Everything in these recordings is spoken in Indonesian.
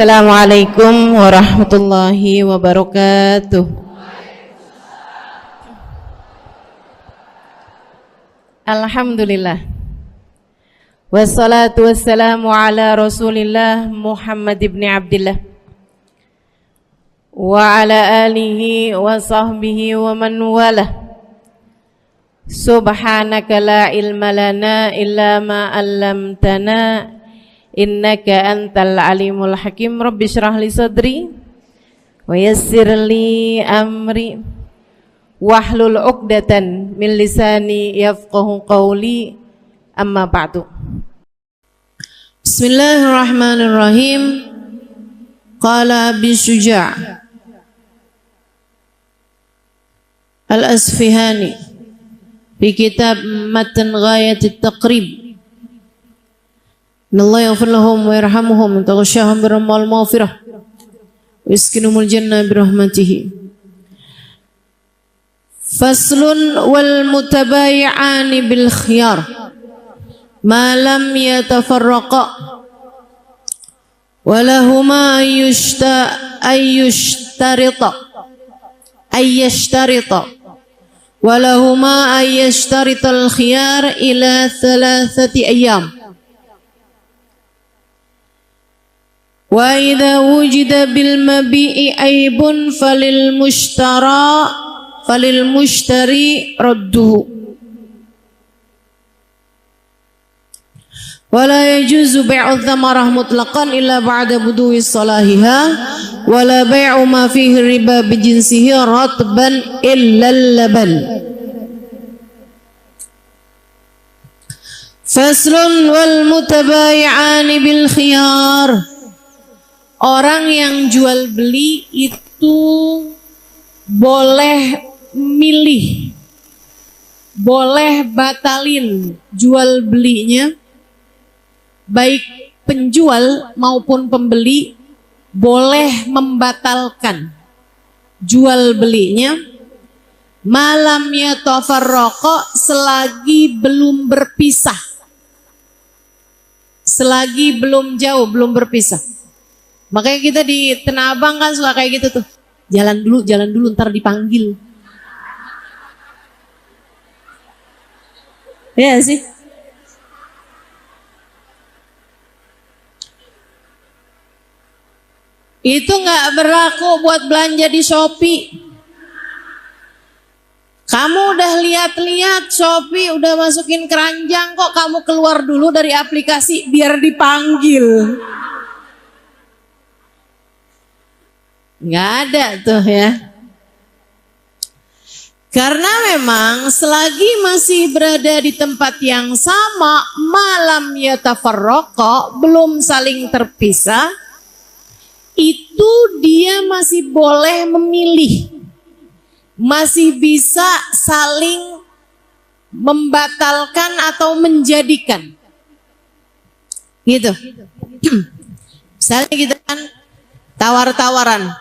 Assalamualaikum warahmatullahi wabarakatuh. Alhamdulillah. Wassalatu wassalamu ala Rasulillah Muhammad ibn Abdillah wa ala alihi wa sahbihi wa man walah. Subhanaka la ilma lana illa ma 'allamtana innaka antal alimul hakim. Rabbi shrah li sadri wa yassir li amri wahlul 'uqdatan min lisani yafqahu qawli. Amma ba'du. Bismillahirrahmanirrahim. Qala Abi Syuja' Al-Asfihani fi kitab Matan Ghayat at-Taqrib. Allah yaghfir lahum wa yarhamuhum taghshahum birahmal maghfirah wa yaskinumul jannah birahmatihi. Faslun wal mutabayi'ani bil khiyar ma lam yatafarraqa wa lahuma ayyashtarita wa lahuma ayyashtarita al khiyar ila 3 ayyam. Wa idza wujida bil mabi'i aibun falil mushtari radduhu. Wa la yajuzu bai'u thamarah mutlaqan illa ba'da budu'i salahiha wa la bai'u ma fihi riba bi jinsihi ratban illa al-laban. Faslun wal mutabayi'ani bil khiyar. Orang yang jual beli itu boleh milih, boleh batalin jual belinya, baik penjual maupun pembeli boleh membatalkan jual belinya malam yatafarraqa, selagi belum berpisah, selagi belum jauh, belum berpisah. Makanya kita di Tanah Abang kan suka kayak gitu tuh. Jalan dulu, ntar dipanggil. Ya sih. Itu nggak berlaku buat belanja di Shopee. Kamu udah lihat-lihat Shopee udah masukin keranjang, kok kamu keluar dulu dari aplikasi biar dipanggil. Nggak ada tuh ya. Karena memang selagi masih berada di tempat yang sama, malam yatafarraqa, belum saling terpisah, itu dia masih boleh memilih, masih bisa saling membatalkan atau menjadikan gitu. Misalnya kita kan tawar-tawaran,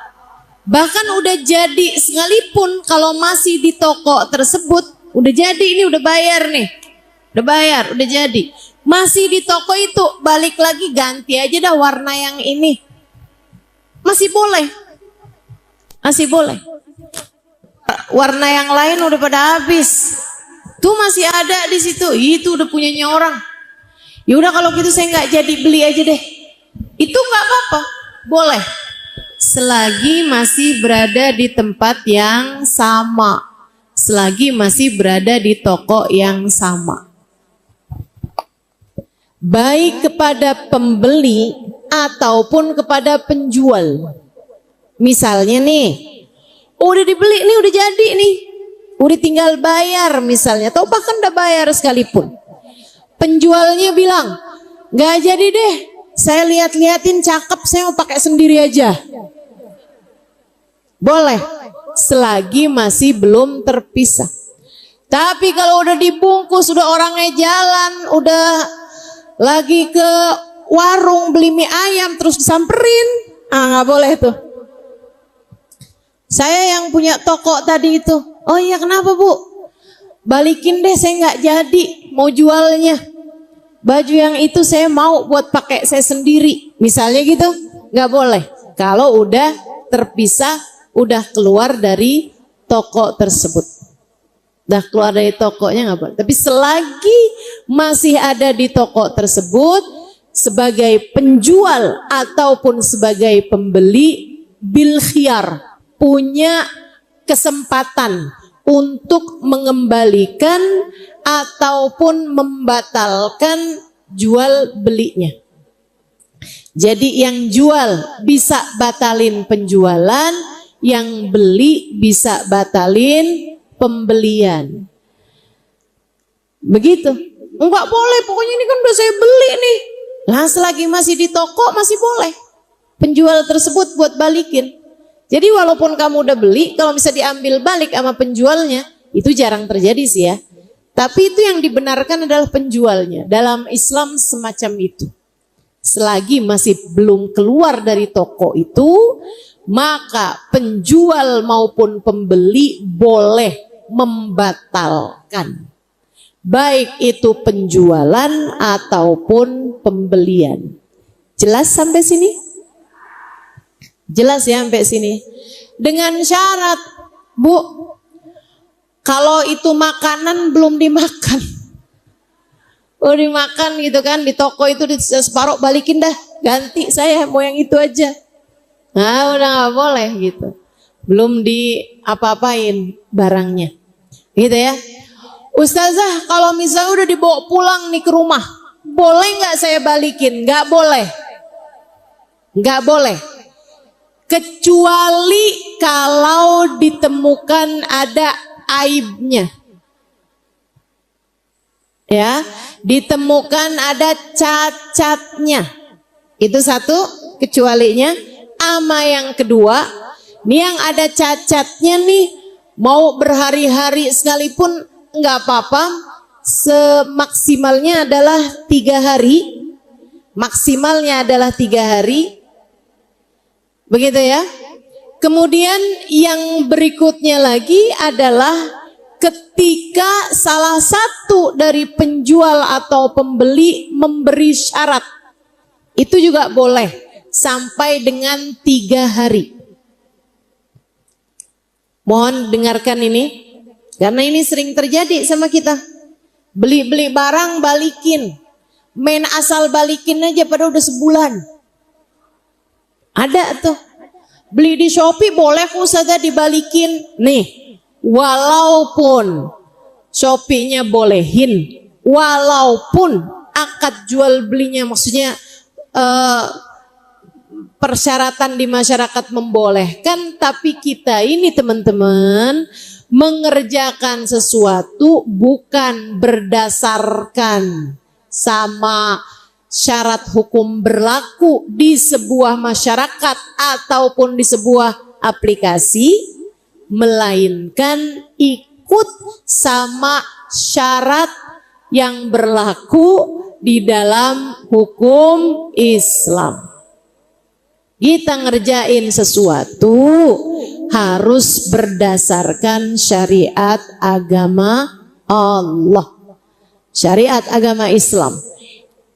bahkan udah jadi, sekalipun kalau masih di toko tersebut udah jadi, ini udah bayar nih, udah bayar, udah jadi, masih di toko itu, balik lagi ganti aja dah warna yang ini, masih boleh, masih boleh. Warna yang lain udah pada habis, tuh masih ada di situ, itu udah punyanya orang. Ya udah kalau gitu saya nggak jadi beli aja deh, itu nggak apa-apa, boleh. Selagi masih berada di tempat yang sama, selagi masih berada di toko yang sama, baik kepada pembeli ataupun kepada penjual. Misalnya nih, udah dibeli nih, udah jadi nih, udah tinggal bayar misalnya, atau bahkan udah bayar sekalipun, penjualnya bilang nggak jadi deh, saya lihat-liatin cakep, saya mau pakai sendiri aja. Boleh, selagi masih belum terpisah. Tapi kalau udah dibungkus, udah orangnya jalan, udah lagi ke warung beli mie ayam terus disamperin, nggak boleh tuh. Saya yang punya toko tadi itu, oh iya kenapa bu? Balikin deh, saya nggak jadi mau jualnya. Baju yang itu saya mau buat pakai saya sendiri, misalnya gitu. Nggak boleh. Kalau udah terpisah, udah keluar dari toko tersebut. Udah keluar dari tokonya nggak boleh. Tapi selagi masih ada di toko tersebut, sebagai penjual ataupun sebagai pembeli, bil khiyar, punya kesempatan untuk mengembalikan ataupun membatalkan jual belinya. Jadi yang jual bisa batalin penjualan, yang beli bisa batalin pembelian. Begitu. Enggak boleh, pokoknya ini kan udah saya beli nih. Nah, selagi masih di toko masih boleh penjual tersebut buat balikin. Jadi walaupun kamu udah beli, kalau bisa diambil balik sama penjualnya, itu jarang terjadi sih ya. Tapi itu yang dibenarkan adalah penjualnya. Dalam Islam semacam itu. Selagi masih belum keluar dari toko itu, maka penjual maupun pembeli boleh membatalkan. Baik itu penjualan ataupun pembelian. Jelas sampai sini? Jelas ya sampai sini. Dengan syarat, Bu, kalau itu makanan belum dimakan. Oh dimakan gitu kan, di toko itu di separuh balikin dah, ganti saya mau yang itu aja. Nah udah gak boleh gitu. Belum di apa-apain barangnya. Gitu ya. Ustazah kalau misalnya udah dibawa pulang nih ke rumah, boleh gak saya balikin? Gak boleh. Gak boleh. Kecuali kalau ditemukan ada aibnya. Ya, ditemukan ada cacatnya. Itu satu kecualinya. Ama yang kedua, nih yang ada cacatnya nih, mau berhari-hari sekalipun nggak apa-apa, semaksimalnya adalah 3 hari. Maksimalnya adalah 3 hari. Begitu ya. Kemudian yang berikutnya lagi adalah ketika salah satu dari penjual atau pembeli memberi syarat, itu juga boleh sampai dengan 3 hari. Mohon dengarkan ini, karena ini sering terjadi sama kita. Beli-beli barang balikin, main asal balikin aja pada udah sebulan. Ada tuh, beli di Shopee boleh Ustazah dibalikin. Nih, walaupun Shopee-nya bolehin, walaupun akad jual belinya maksudnya persyaratan di masyarakat membolehkan, tapi kita ini teman-teman mengerjakan sesuatu bukan berdasarkan sama syarat hukum berlaku di sebuah masyarakat ataupun di sebuah aplikasi, melainkan ikut sama syarat yang berlaku di dalam hukum Islam. Kita ngerjain sesuatu harus berdasarkan syariat agama Allah, syariat agama Islam.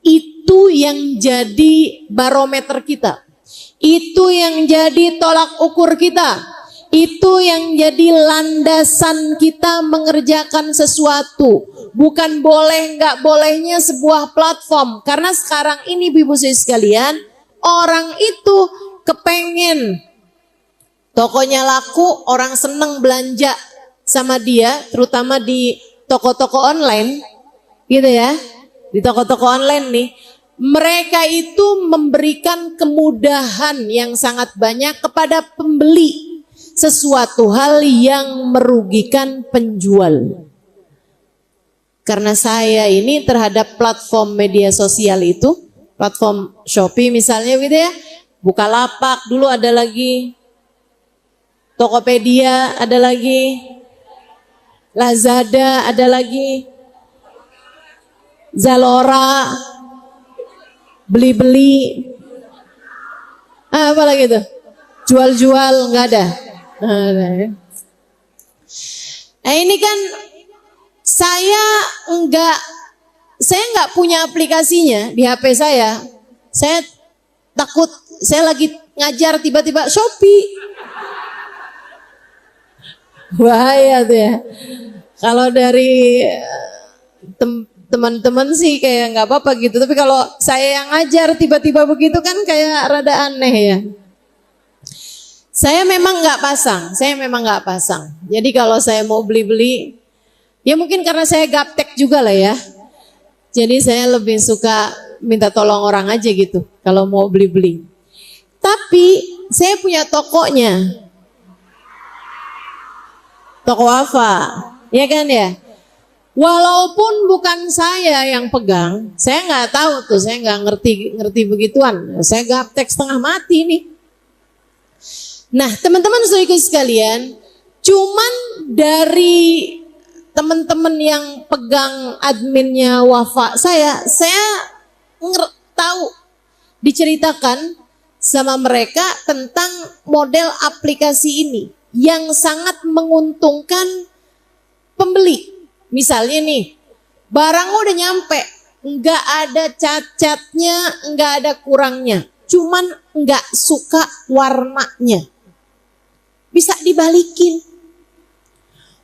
Itu yang jadi barometer kita, itu yang jadi tolak ukur kita, itu yang jadi landasan kita mengerjakan sesuatu. Bukan boleh nggak bolehnya sebuah platform. Karena sekarang ini ibu-ibu sekalian, orang itu kepengen tokonya laku, orang seneng belanja sama dia, terutama di toko-toko online, gitu ya. Di toko-toko online nih, mereka itu memberikan kemudahan yang sangat banyak kepada pembeli, sesuatu hal yang merugikan penjual. Karena saya ini terhadap platform media sosial itu, platform Shopee misalnya gitu ya, Bukalapak dulu ada lagi, Tokopedia ada lagi, Lazada ada lagi, Zalora, beli-beli, apa lagi tuh, jual-jual, nggak ada. Nah ini kan saya nggak punya aplikasinya di HP saya takut saya lagi ngajar tiba-tiba Shopee. Bahaya tuh ya. Kalau dari teman-teman sih kayak nggak apa-apa gitu. Tapi kalau saya yang ngajar tiba-tiba begitu kan kayak rada aneh ya. Saya memang nggak pasang. Jadi kalau saya mau beli-beli, ya mungkin karena saya gaptek juga lah ya. Jadi saya lebih suka minta tolong orang aja gitu kalau mau beli-beli. Tapi saya punya tokonya. Toko Wafa, ya kan ya. Walaupun bukan saya yang pegang, saya nggak tahu tuh, saya nggak ngerti begituan. Saya gaptek setengah mati nih. Nah, teman-teman saudaraku sekalian, cuman dari teman-teman yang pegang adminnya Wafa saya tahu diceritakan sama mereka tentang model aplikasi ini yang sangat menguntungkan pembeli. Misalnya nih, barang udah nyampe, nggak ada cacatnya, nggak ada kurangnya, cuman nggak suka warnanya, bisa dibalikin.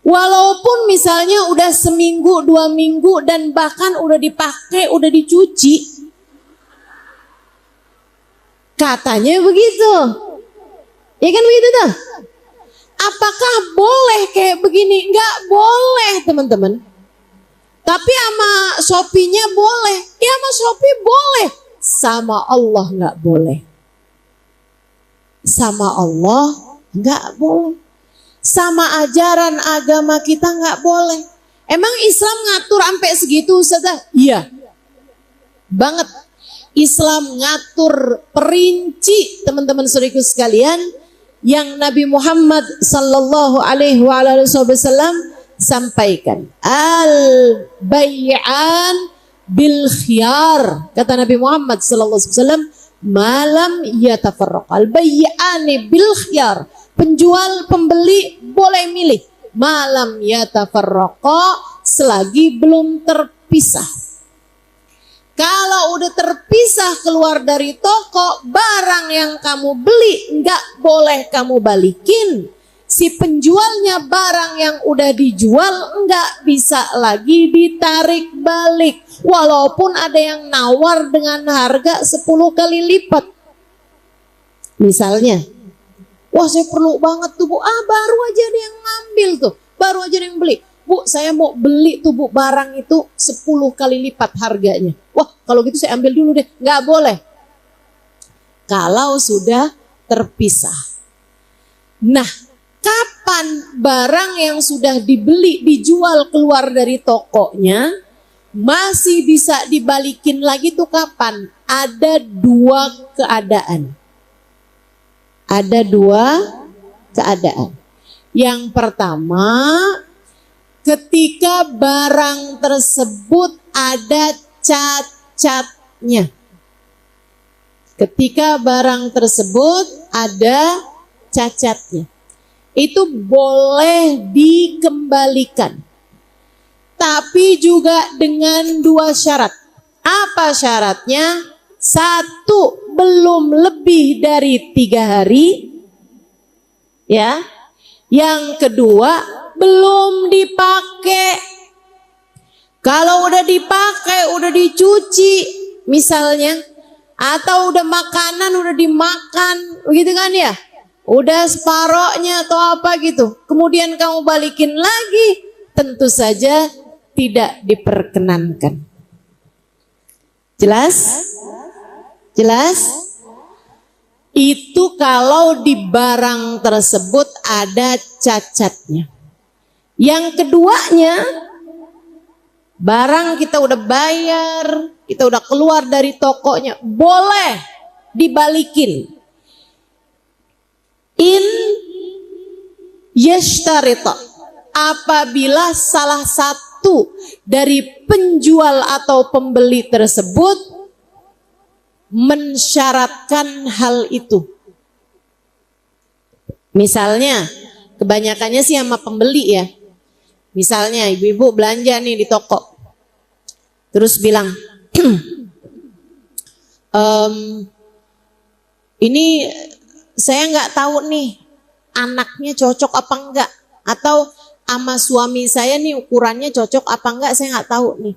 Walaupun misalnya udah seminggu, 2 minggu, dan bahkan udah dipakai, udah dicuci, katanya begitu, ya kan begitu tuh? Apakah boleh kayak begini? Enggak boleh teman-teman. Tapi sama Shopee-nya boleh. Ya sama Shopee boleh. Sama Allah enggak boleh. Sama Allah enggak boleh. Sama ajaran agama kita enggak boleh. Emang Islam ngatur sampai segitu Ustazah? Iya. Banget. Islam ngatur perinci teman-teman saudaraku sekalian yang Nabi Muhammad sallallahu alaihi wasallam sampaikan. Al-bay'an bil khiyar. Kata Nabi Muhammad sallallahu alaihi wasallam, malam yatafarraq. Al-bay'ani bil khiyar. Penjual pembeli boleh milih. Malam yatafarraq, selagi belum terpisah. Kalau udah terpisah keluar dari toko, barang yang kamu beli nggak boleh kamu balikin. Si penjualnya barang yang udah dijual nggak bisa lagi ditarik balik. Walaupun ada yang nawar dengan harga 10 kali lipat. Misalnya, wah saya perlu banget tuh Bu, baru aja ada yang ngambil tuh, baru aja ada yang beli. Bu, saya mau beli tuh Bu, barang itu 10 kali lipat harganya. Wah, kalau gitu saya ambil dulu deh. Nggak boleh. Kalau sudah terpisah. Nah, kapan barang yang sudah dibeli, dijual keluar dari tokonya, masih bisa dibalikin lagi tuh kapan? Ada 2 keadaan. Ada 2 keadaan. Yang pertama, ketika barang tersebut ada cacatnya. Ketika barang tersebut ada cacatnya, itu boleh dikembalikan. Tapi juga dengan 2 syarat. Apa syaratnya? 1, belum lebih dari 3 hari. Ya. Yang kedua, belum dipakai. Kalau udah dipakai, udah dicuci misalnya, atau udah makanan udah dimakan, begitu kan ya? Udah separohnya atau apa gitu. Kemudian kamu balikin lagi, tentu saja tidak diperkenankan. Jelas? Jelas? Itu kalau di barang tersebut ada cacatnya. Yang keduanya, barang kita udah bayar, kita udah keluar dari tokonya, boleh dibalikin. In yashtarita, apabila salah satu dari penjual atau pembeli tersebut mensyaratkan hal itu. Misalnya, kebanyakannya sih sama pembeli ya. Misalnya ibu-ibu belanja nih di toko, terus bilang, ini saya nggak tahu nih anaknya cocok apa enggak, atau sama suami saya nih ukurannya cocok apa enggak, saya nggak tahu nih.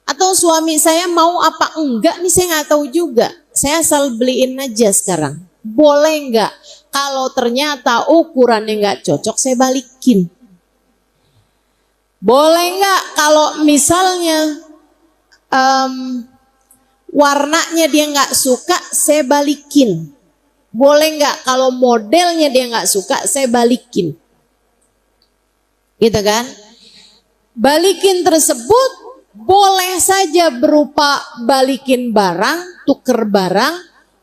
Atau suami saya mau apa enggak nih, saya nggak tahu juga. Saya asal beliin aja sekarang. Boleh nggak? Kalau ternyata ukurannya nggak cocok, saya balikin. Boleh nggak kalau misalnya warnanya dia nggak suka, saya balikin. Boleh nggak kalau modelnya dia nggak suka, saya balikin. Gitu kan? Balikin tersebut boleh saja berupa balikin barang, tuker barang,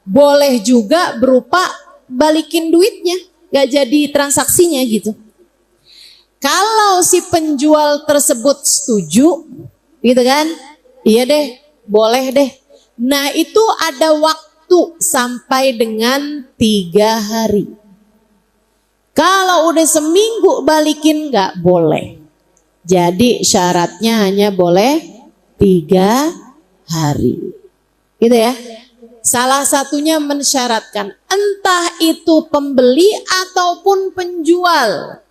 boleh juga berupa balikin duitnya, gak jadi transaksinya gitu. Kalau si penjual tersebut setuju, gitu kan, iya deh, boleh deh. Nah itu ada waktu sampai dengan 3 hari. Kalau udah seminggu balikin gak boleh. Jadi syaratnya hanya boleh 3 hari. Gitu ya. Salah satunya mensyaratkan entah itu pembeli ataupun penjual.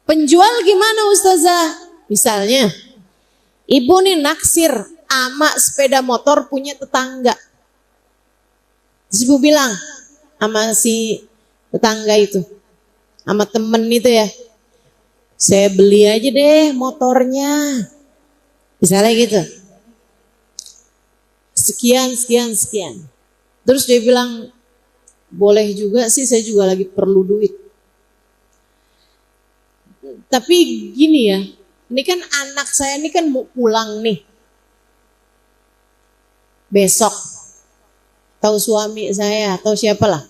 Penjual gimana Ustazah? Misalnya ibu nih naksir ama sepeda motor punya tetangga. Terus ibu bilang sama si tetangga itu, sama temen itu ya, saya beli aja deh motornya. Misalnya gitu. Sekian. Terus dia bilang, boleh juga sih, saya juga lagi perlu duit. Tapi gini ya, ini kan anak saya ini kan mau pulang nih. Besok. Tahu suami saya, atau siapalah.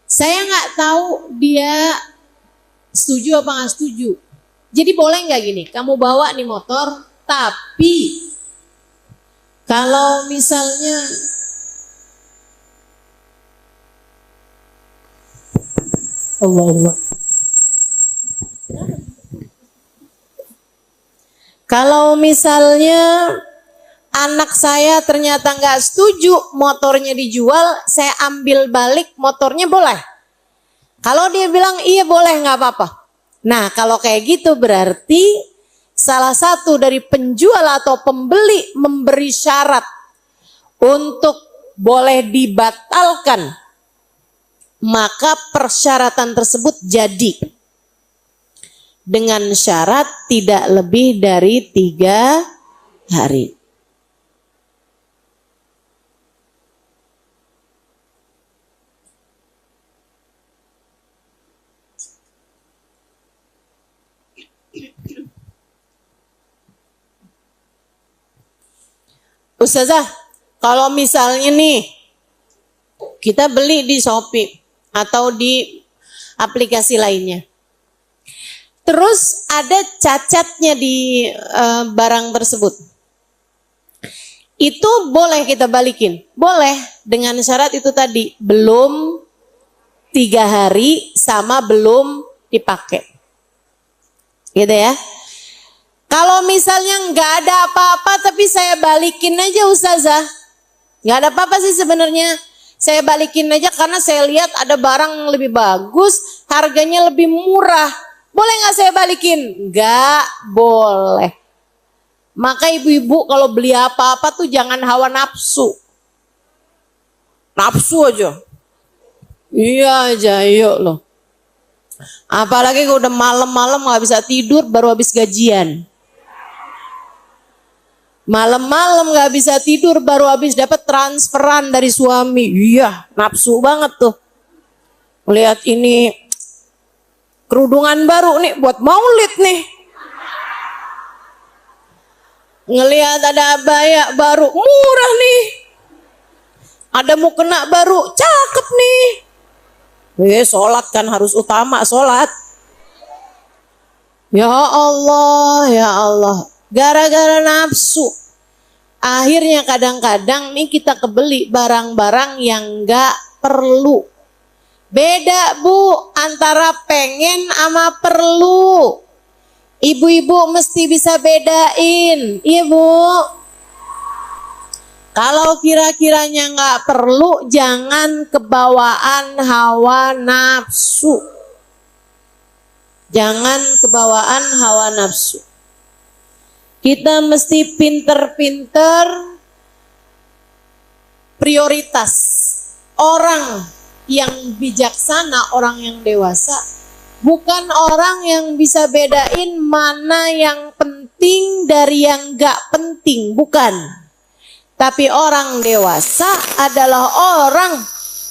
Saya nggak tahu dia setuju apa nggak setuju. Jadi boleh nggak gini, kamu bawa nih motor, tapi kalau misalnya Allah. Kalau misalnya anak saya ternyata nggak setuju motornya dijual, saya ambil balik motornya, boleh? Kalau dia bilang iya boleh, nggak apa-apa. Nah kalau kayak gitu berarti salah satu dari penjual atau pembeli memberi syarat untuk boleh dibatalkan, maka persyaratan tersebut jadi dengan syarat tidak lebih dari 3 hari. Ustazah, kalau misalnya nih kita beli di Shopee atau di aplikasi lainnya, terus ada cacatnya di barang tersebut, itu boleh kita balikin? Boleh, dengan syarat itu tadi, belum 3 hari sama belum dipakai. Gitu ya. Kalau misalnya nggak ada apa-apa tapi saya balikin aja Ustazah, nggak ada apa-apa sih sebenarnya, saya balikin aja karena saya lihat ada barang yang lebih bagus, harganya lebih murah, boleh nggak saya balikin? Nggak boleh. Maka ibu-ibu kalau beli apa-apa tuh jangan hawa nafsu, nafsu aja, iya aja, yuk loh. Apalagi kalau udah malam-malam nggak bisa tidur baru habis gajian. Malam-malam gak bisa tidur baru habis dapat transferan dari suami. Iya, nafsu banget tuh. Lihat ini kerudungan baru nih buat maulid nih. Ngelihat ada abaya baru murah nih. Ada mukena baru cakep nih. Sholat kan harus utama, sholat. Ya Allah, ya Allah. Gara-gara nafsu, akhirnya kadang-kadang nih kita kebeli barang-barang yang gak perlu. Beda bu antara pengen sama perlu. Ibu-ibu mesti bisa bedain. Iya bu. Kalau kira-kiranya nggak perlu, jangan kebawaan hawa nafsu. Jangan kebawaan hawa nafsu. Kita mesti pinter-pinter prioritas. Orang yang bijaksana, orang yang dewasa, bukan orang yang bisa bedain mana yang penting dari yang nggak penting, bukan. Tapi orang dewasa adalah orang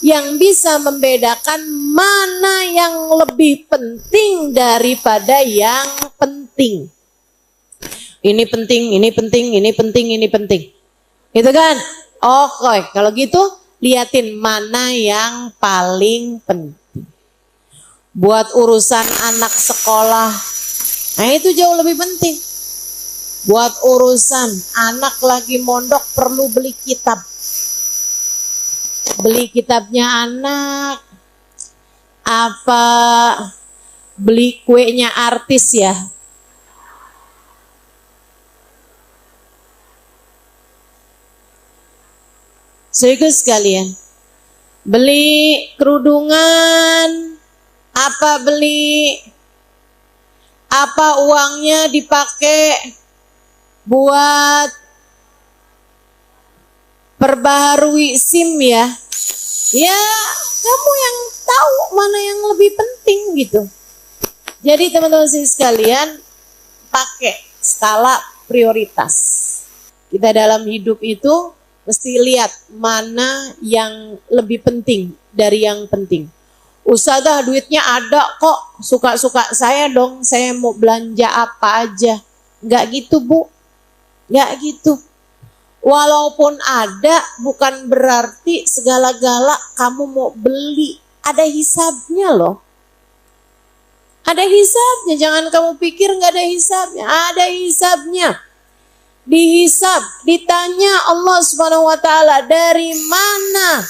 yang bisa membedakan mana yang lebih penting daripada yang penting. Ini penting, ini penting, ini penting, ini penting. Gitu kan? Oke, kalau gitu liatin mana yang paling penting. Buat urusan anak sekolah, nah itu jauh lebih penting. Buat urusan anak lagi mondok perlu beli kitab. Beli kitabnya anak. Apa beli kuenya artis ya? Serius sekalian. Beli kerudungan. Apa beli? Apa uangnya dipakai buat perbaharui SIM ya? Ya, kamu yang tahu mana yang lebih penting gitu. Jadi teman-teman sekalian, pakai skala prioritas. Kita dalam hidup itu mesti lihat mana yang lebih penting dari yang penting. Ustazah, duitnya ada kok, suka-suka saya dong, saya mau belanja apa aja. Enggak gitu, Bu. Enggak gitu. Walaupun ada, bukan berarti segala-gala kamu mau beli. Ada hisabnya loh. Ada hisabnya. Jangan kamu pikir nggak ada hisabnya. Ada hisabnya. Dihisab, ditanya Allah Subhanahu wa Ta'ala, dari mana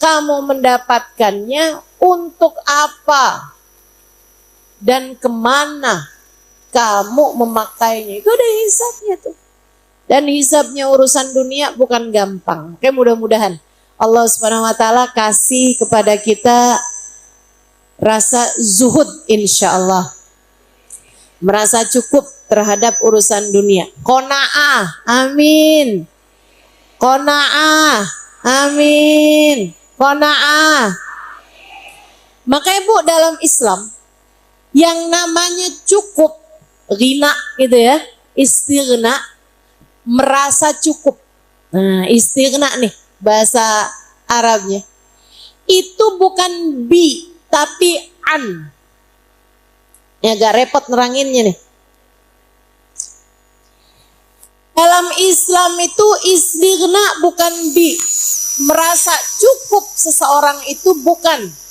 kamu mendapatkannya, untuk apa, dan kemana kamu memakainya. Itu ada hisabnya tuh. Dan hisabnya urusan dunia bukan gampang. Oke, mudah-mudahan Allah Subhanahu wa Ta'ala kasih kepada kita rasa zuhud, insya Allah. Merasa cukup terhadap urusan dunia. Qanaah, amin. Qanaah, amin. Qanaah. Makanya Bu, dalam Islam yang namanya cukup, ghina gitu ya, istighna, merasa cukup. Nah, istighna nih bahasa Arabnya. Itu bukan bi, tapi an. Ya agak repot neranginnya nih. Dalam Islam itu istighna bukan bi. Merasa cukup seseorang itu bukan.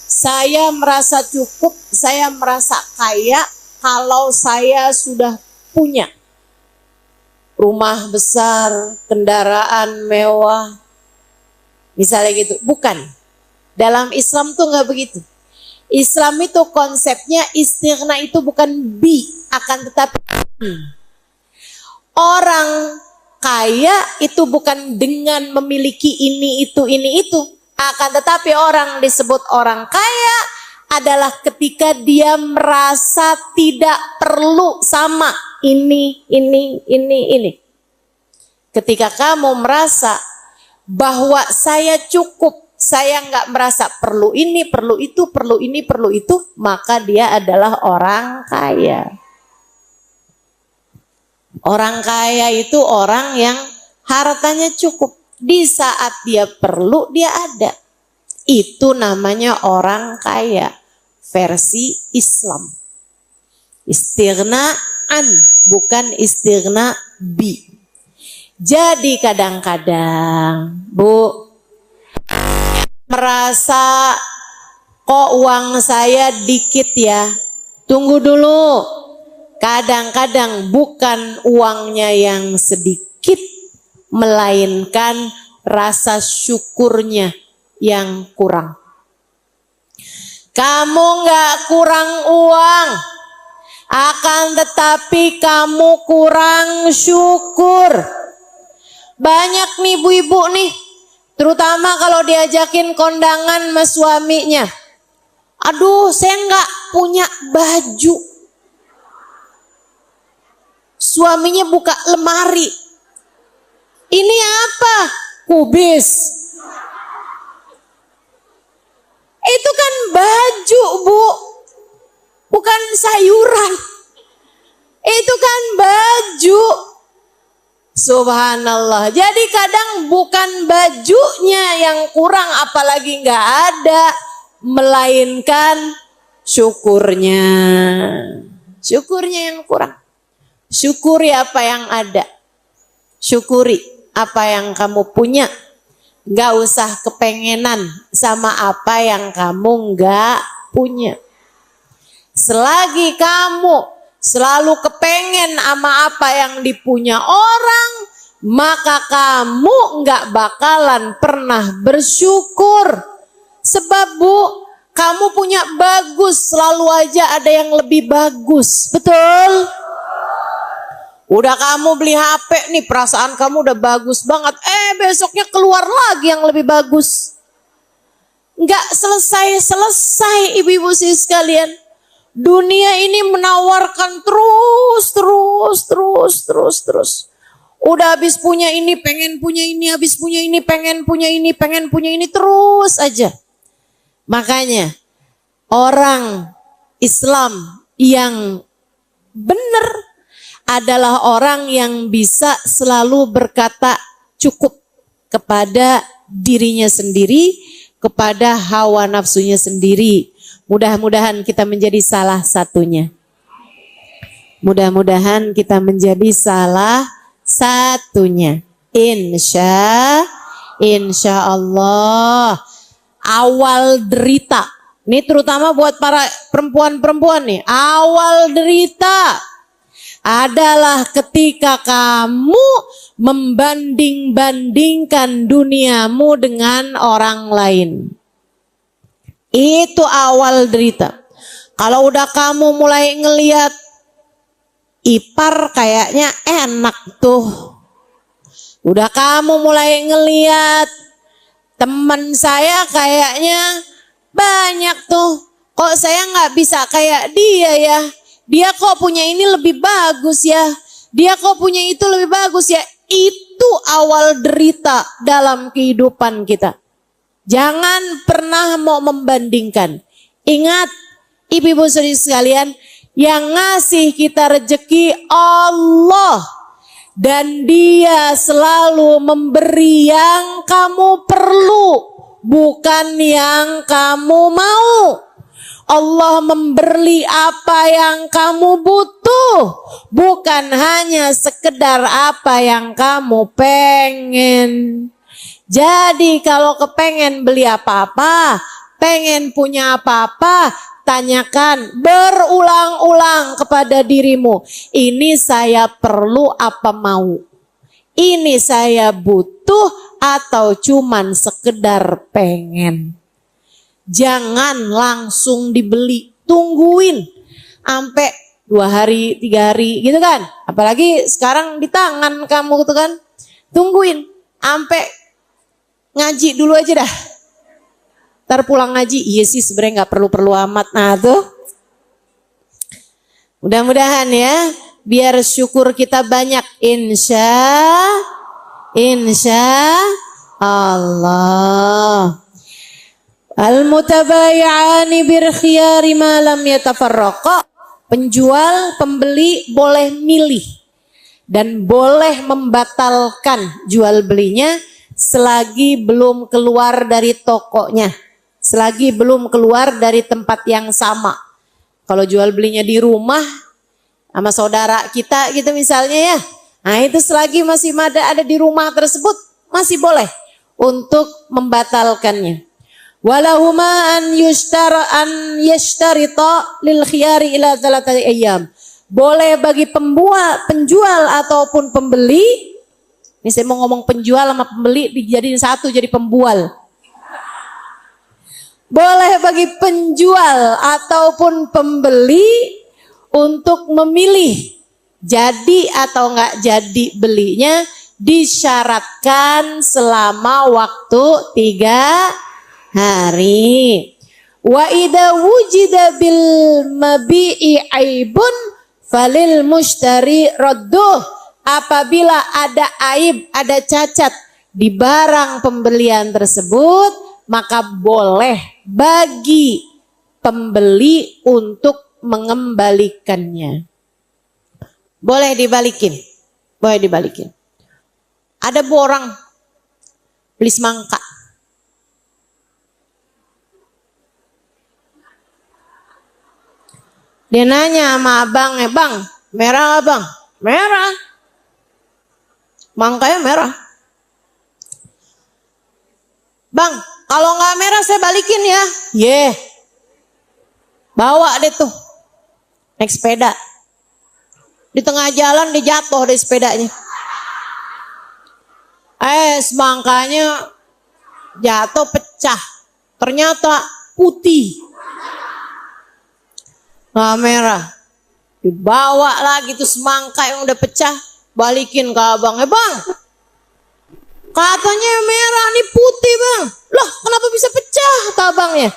Saya merasa cukup, saya merasa kaya kalau saya sudah punya rumah besar, kendaraan mewah, misalnya gitu. Bukan. Dalam Islam tuh nggak begitu. Islam itu konsepnya istighna itu bukan bi, akan tetapi orang kaya itu bukan dengan memiliki ini itu. Akan tetapi orang disebut orang kaya adalah ketika dia merasa tidak perlu sama ini. Ketika kamu merasa bahwa saya cukup, saya nggak merasa perlu ini, perlu itu, maka dia adalah orang kaya. Orang kaya itu orang yang hartanya cukup. Di saat dia perlu, dia ada. Itu namanya orang kaya. Versi Islam. Istighna'an, bukan istighna bi. Jadi kadang-kadang, Bu, merasa kok uang saya dikit ya. Tunggu dulu. Kadang-kadang bukan uangnya yang sedikit, melainkan rasa syukurnya yang kurang. Kamu nggak kurang uang, akan tetapi kamu kurang syukur. Banyak nih ibu-ibu nih, terutama kalau diajakin kondangan sama suaminya. Aduh, saya nggak punya baju. Suaminya buka lemari. Ini apa? Kubis. Itu kan baju, Bu. Bukan sayuran. Itu kan baju. Subhanallah. Jadi kadang bukan bajunya yang kurang, apalagi nggak ada, melainkan syukurnya. Syukurnya yang kurang. Syukuri apa yang ada. Syukuri apa yang kamu punya. Nggak usah kepengenan sama apa yang kamu nggak punya. Selagi kamu selalu kepengen sama apa yang dipunya orang, maka kamu nggak bakalan pernah bersyukur. Sebab Bu, kamu punya bagus, selalu aja ada yang lebih bagus. Betul? Udah kamu beli HP nih, perasaan kamu udah bagus banget. Besoknya keluar lagi yang lebih bagus. Nggak selesai-selesai ibu-ibu sih sekalian. Dunia ini menawarkan terus. Udah habis punya ini, pengen punya ini, habis punya ini, pengen punya ini, pengen punya ini, terus aja. Makanya orang Islam yang benar adalah orang yang bisa selalu berkata cukup kepada dirinya sendiri, kepada hawa nafsunya sendiri. Mudah-mudahan kita menjadi salah satunya. Mudah-mudahan kita menjadi salah satunya. Insya Allah. Awal derita. Ini terutama buat para perempuan-perempuan nih. Awal derita adalah ketika kamu membanding-bandingkan duniamu dengan orang lain. Itu awal derita. Kalau udah kamu mulai ngelihat ipar kayaknya enak tuh. Udah kamu mulai ngelihat teman saya kayaknya banyak tuh. Kok saya nggak bisa kayak dia ya? Dia kok punya ini lebih bagus ya? Dia kok punya itu lebih bagus ya? Itu awal derita dalam kehidupan kita. Jangan pernah mau membandingkan. Ingat, ibu-ibu saudari sekalian, yang ngasih kita rezeki Allah. Dan Dia selalu memberi yang kamu perlu, bukan yang kamu mau. Allah memberi apa yang kamu butuh, bukan hanya sekedar apa yang kamu pengen. Jadi kalau kepengen beli apa-apa, pengen punya apa-apa, tanyakan berulang-ulang kepada dirimu. Ini saya perlu apa mau? Ini saya butuh atau cuman sekedar pengen? Jangan langsung dibeli, tungguin sampai 2 hari, 3 hari gitu kan. Apalagi sekarang di tangan kamu gitu kan. Tungguin sampai ngaji dulu aja dah. Ntar pulang ngaji, iya sih sebenarnya gak perlu-perlu amat. Nah tuh, mudah-mudahan ya, biar syukur kita banyak. Insya Allah. Al-mutabayi'ani birkhiyari ma lam yatafarraqa. Penjual, pembeli boleh milih dan boleh membatalkan jual belinya selagi belum keluar dari tokonya, selagi belum keluar dari tempat yang sama. Kalau jual belinya di rumah sama saudara kita gitu misalnya ya, nah itu selagi masih ada di rumah tersebut masih boleh untuk membatalkannya. Walahuma an yashtarita lil khiyari ila 3 ayyam. Boleh bagi penjual ataupun pembeli. Ini saya mau ngomong penjual sama pembeli dijadiin satu jadi pembual. Boleh bagi penjual ataupun pembeli untuk memilih jadi atau enggak jadi belinya disyaratkan selama waktu 3 hari. Wa idza wujida bil mabi'i aibun falil mushtari radduh. Apabila ada aib, ada cacat di barang pembelian tersebut, maka boleh bagi pembeli untuk mengembalikannya. Boleh dibalikin. Boleh dibalikin. Ada orang beli semangka. Dia nanya sama abangnya, "Bang, merah bang?" "Merah." Mangkanya merah. "Bang, kalau nggak merah saya balikin ya." Bawa deh tuh. Naik sepeda. Di tengah jalan dia jatuh dari sepedanya. Semangkanya jatuh pecah. Ternyata putih. Nggak merah. Dibawa lagi tuh semangka yang udah pecah. Balikin ke abangnya, "Bang, katanya merah nih putih bang." "Loh kenapa bisa pecah?" kata abangnya.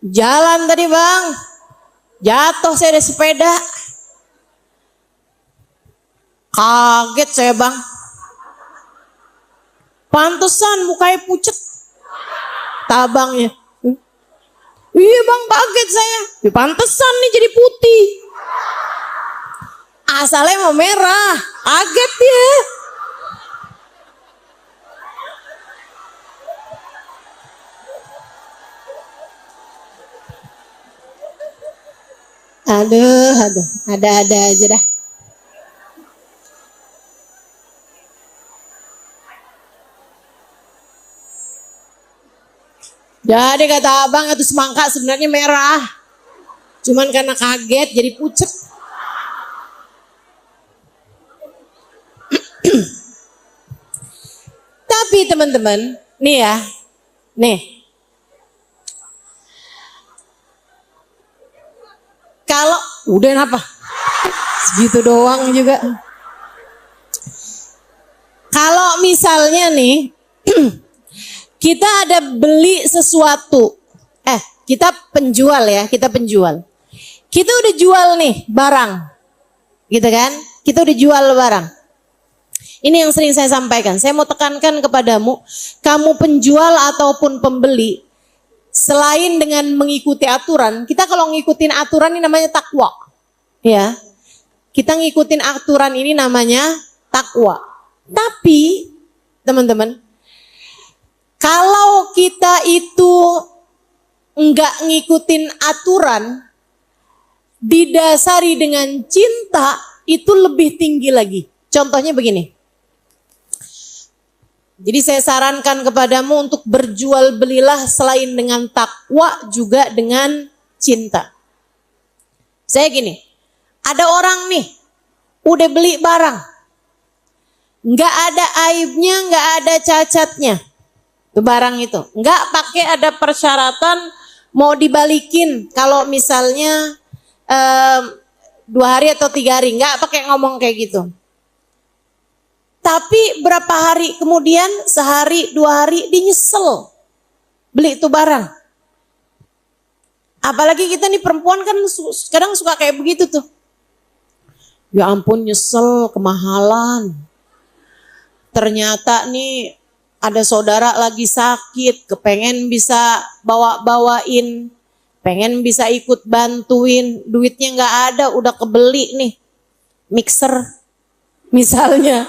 "Jalan tadi bang, jatuh saya dari sepeda." Kaget saya bang. "Pantesan mukanya pucet," kata abangnya. "Iya bang, kaget saya. Pantesan nih jadi putih. Asalnya mau merah." Kaget ya. Aduh, ada-ada aja dah. Jadi kata abang itu semangka sebenarnya merah. Cuman karena kaget jadi pucet. Tapi teman-teman, nih ya. Nih. Kalau udah apa? Segitu doang juga. Kalau misalnya nih kita ada beli sesuatu. Kita penjual ya, kita penjual. Kita udah jual nih barang. Gitu kan? Kita udah jual barang. Ini yang sering saya sampaikan. Saya mau tekankan kepadamu, kamu penjual ataupun pembeli, selain dengan mengikuti aturan, kita kalau ngikutin aturan ini namanya takwa. Ya. Kita ngikutin aturan ini namanya takwa. Tapi, teman-teman, kalau kita itu enggak ngikutin aturan, didasari dengan cinta, itu lebih tinggi lagi. Contohnya begini. Jadi saya sarankan kepadamu untuk berjual belilah selain dengan takwa juga dengan cinta. Saya gini, ada orang nih udah beli barang, nggak ada aibnya, nggak ada cacatnya, itu barang itu, nggak pakai ada persyaratan mau dibalikin kalau misalnya 2 hari atau 3 hari, nggak pakai ngomong kayak gitu. Tapi berapa hari kemudian, sehari, 2 hari, dia nyesel beli itu barang. Apalagi kita nih perempuan kan kadang suka kayak begitu tuh. Ya ampun nyesel, kemahalan. Ternyata nih ada saudara lagi sakit, kepengen bisa bawa-bawain, pengen bisa ikut bantuin, duitnya nggak ada, udah kebeli nih mixer misalnya.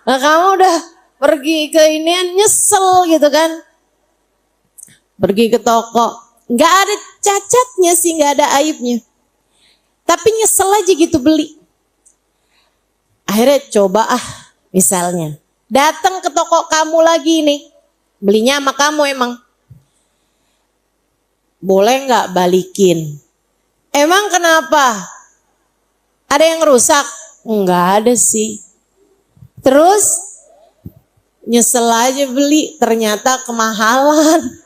Nah kamu udah pergi ke ini nyesel gitu kan. Pergi ke toko, nggak ada cacatnya sih, nggak ada aibnya. Tapi nyesel aja gitu beli. Akhirnya coba misalnya. Datang ke toko kamu lagi nih. Belinya sama kamu emang. Boleh nggak balikin? Emang kenapa? Ada yang rusak? Nggak ada sih. Terus nyesel aja beli, ternyata kemahalan.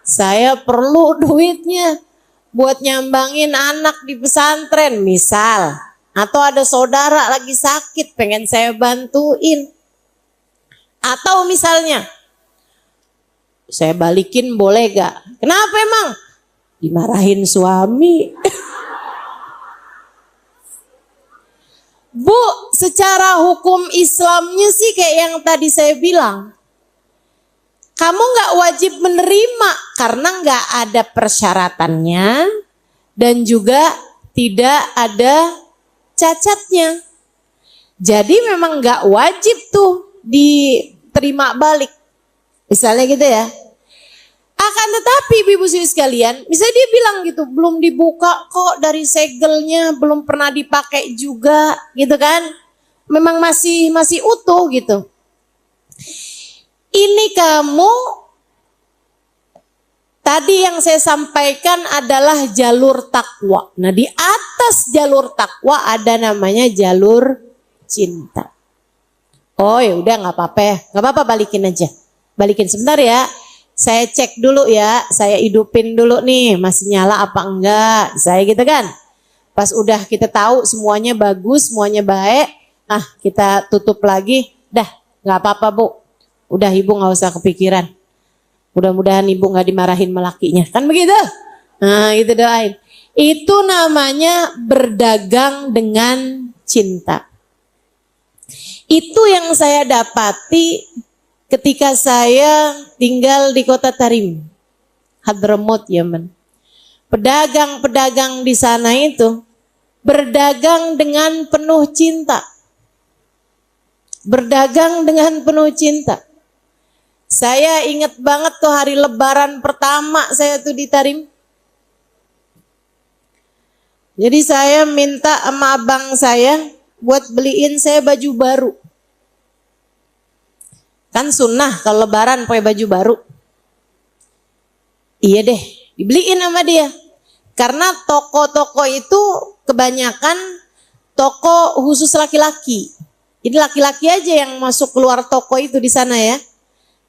Saya perlu duitnya buat nyambangin anak di pesantren misal. Atau ada saudara lagi sakit, pengen saya bantuin. Atau misalnya, saya balikin boleh gak? Kenapa emang? Dimarahin suami. Bu, secara hukum Islamnya sih kayak yang tadi saya bilang. Kamu gak wajib menerima karena gak ada persyaratannya dan juga tidak ada cacatnya. Jadi memang gak wajib tuh diterima balik. Misalnya gitu ya. Akan tetapi ibu-ibu sekalian, misalnya dia bilang gitu, belum dibuka kok dari segelnya, belum pernah dipakai juga, gitu kan? Memang masih utuh gitu. Ini kamu, tadi yang saya sampaikan adalah jalur takwa. Nah, di atas jalur takwa ada namanya jalur cinta. Oh ya udah nggak apa-apa, balikin aja. Balikin sebentar ya. Saya cek dulu ya, saya hidupin dulu nih, masih nyala apa enggak, saya gitu kan. Pas udah kita tahu semuanya bagus, semuanya baik, nah kita tutup lagi, dah nggak apa-apa bu, udah ibu nggak usah kepikiran. Mudah-mudahan ibu nggak dimarahin melakinya, kan begitu? Nah itu doain. Itu namanya berdagang dengan cinta. Itu yang saya dapati ketika saya tinggal di kota Tarim, Hadramaut, Yaman. Pedagang-pedagang di sana itu berdagang dengan penuh cinta. Berdagang dengan penuh cinta. Saya ingat banget tuh hari lebaran pertama saya tuh di Tarim. Jadi saya minta sama abang saya buat beliin saya baju baru. Kan sunnah kalau lebaran pakai baju baru. Iya deh, dibeliin sama dia. Karena toko-toko itu kebanyakan toko khusus laki-laki. Jadi laki-laki aja yang masuk keluar toko itu di sana ya.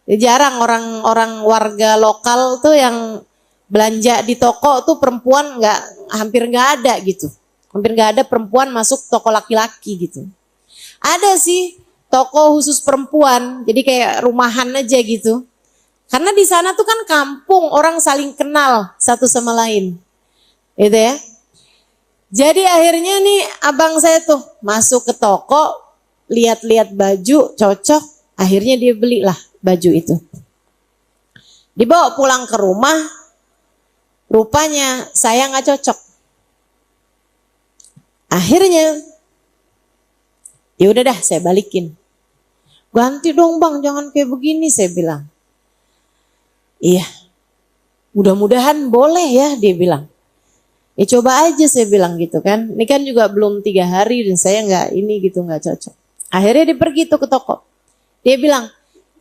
Jarang orang warga lokal tuh yang belanja di toko tuh perempuan hampir nggak ada gitu. Hampir nggak ada perempuan masuk toko laki-laki gitu. Ada sih toko khusus perempuan, jadi kayak rumahan aja gitu. Karena di sana tuh kan kampung, orang saling kenal satu sama lain. Gitu ya. Jadi akhirnya nih abang saya tuh masuk ke toko, lihat-lihat baju, cocok, akhirnya dia belilah baju itu. Dibawa pulang ke rumah, rupanya saya nggak cocok. Akhirnya, ya udah dah saya balikin. Ganti dong bang, jangan kayak begini, saya bilang. Iya, mudah-mudahan boleh ya, dia bilang. Ya coba aja, saya bilang gitu kan. Ini kan juga belum 3 hari dan saya nggak cocok. Akhirnya dia pergi tuh ke toko. Dia bilang,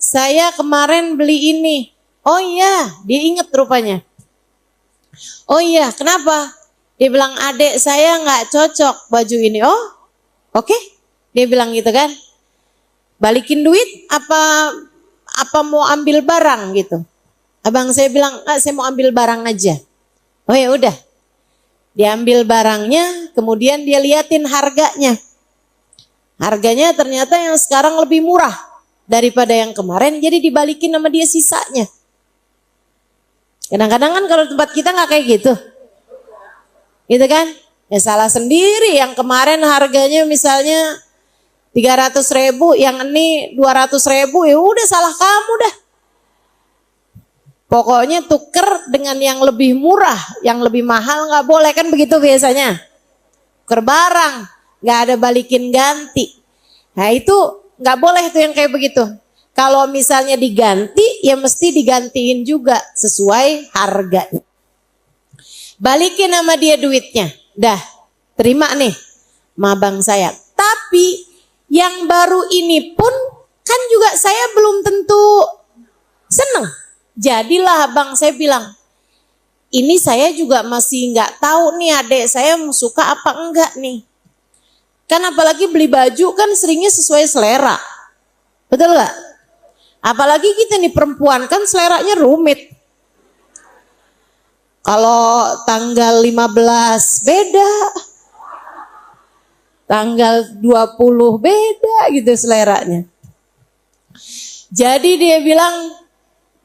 saya kemarin beli ini. Oh iya, dia inget rupanya. Oh iya, kenapa? Dia bilang adek saya nggak cocok baju ini. Oh, oke. Dia bilang gitu kan. Balikin duit apa mau ambil barang gitu. Abang saya bilang, saya mau ambil barang aja. Oh ya udah. Diambil barangnya, kemudian dia liatin harganya. Harganya ternyata yang sekarang lebih murah daripada yang kemarin, jadi dibalikin sama dia sisanya. Kadang-kadang kan kalau tempat kita nggak kayak gitu. Gitu kan? Ya salah sendiri, yang kemarin harganya misalnya 300.000, yang ini 200.000, ya udah salah kamu dah. Pokoknya tuker dengan yang lebih murah, yang lebih mahal nggak boleh, kan begitu biasanya. Tuker barang, nggak ada balikin ganti. Nah itu nggak boleh tuh yang kayak begitu. Kalau misalnya diganti, ya mesti digantiin juga sesuai harganya. Balikin sama dia duitnya, dah terima nih, sama abang saya. Tapi yang baru ini pun kan juga saya belum tentu seneng. Jadilah abang saya bilang, ini saya juga masih nggak tahu nih adik saya mau suka apa enggak nih. Kan apalagi beli baju kan seringnya sesuai selera. Betul nggak? Apalagi kita nih perempuan kan seleranya rumit. Kalau tanggal 15 beda. tanggal 20 beda gitu seleranya. Jadi dia bilang,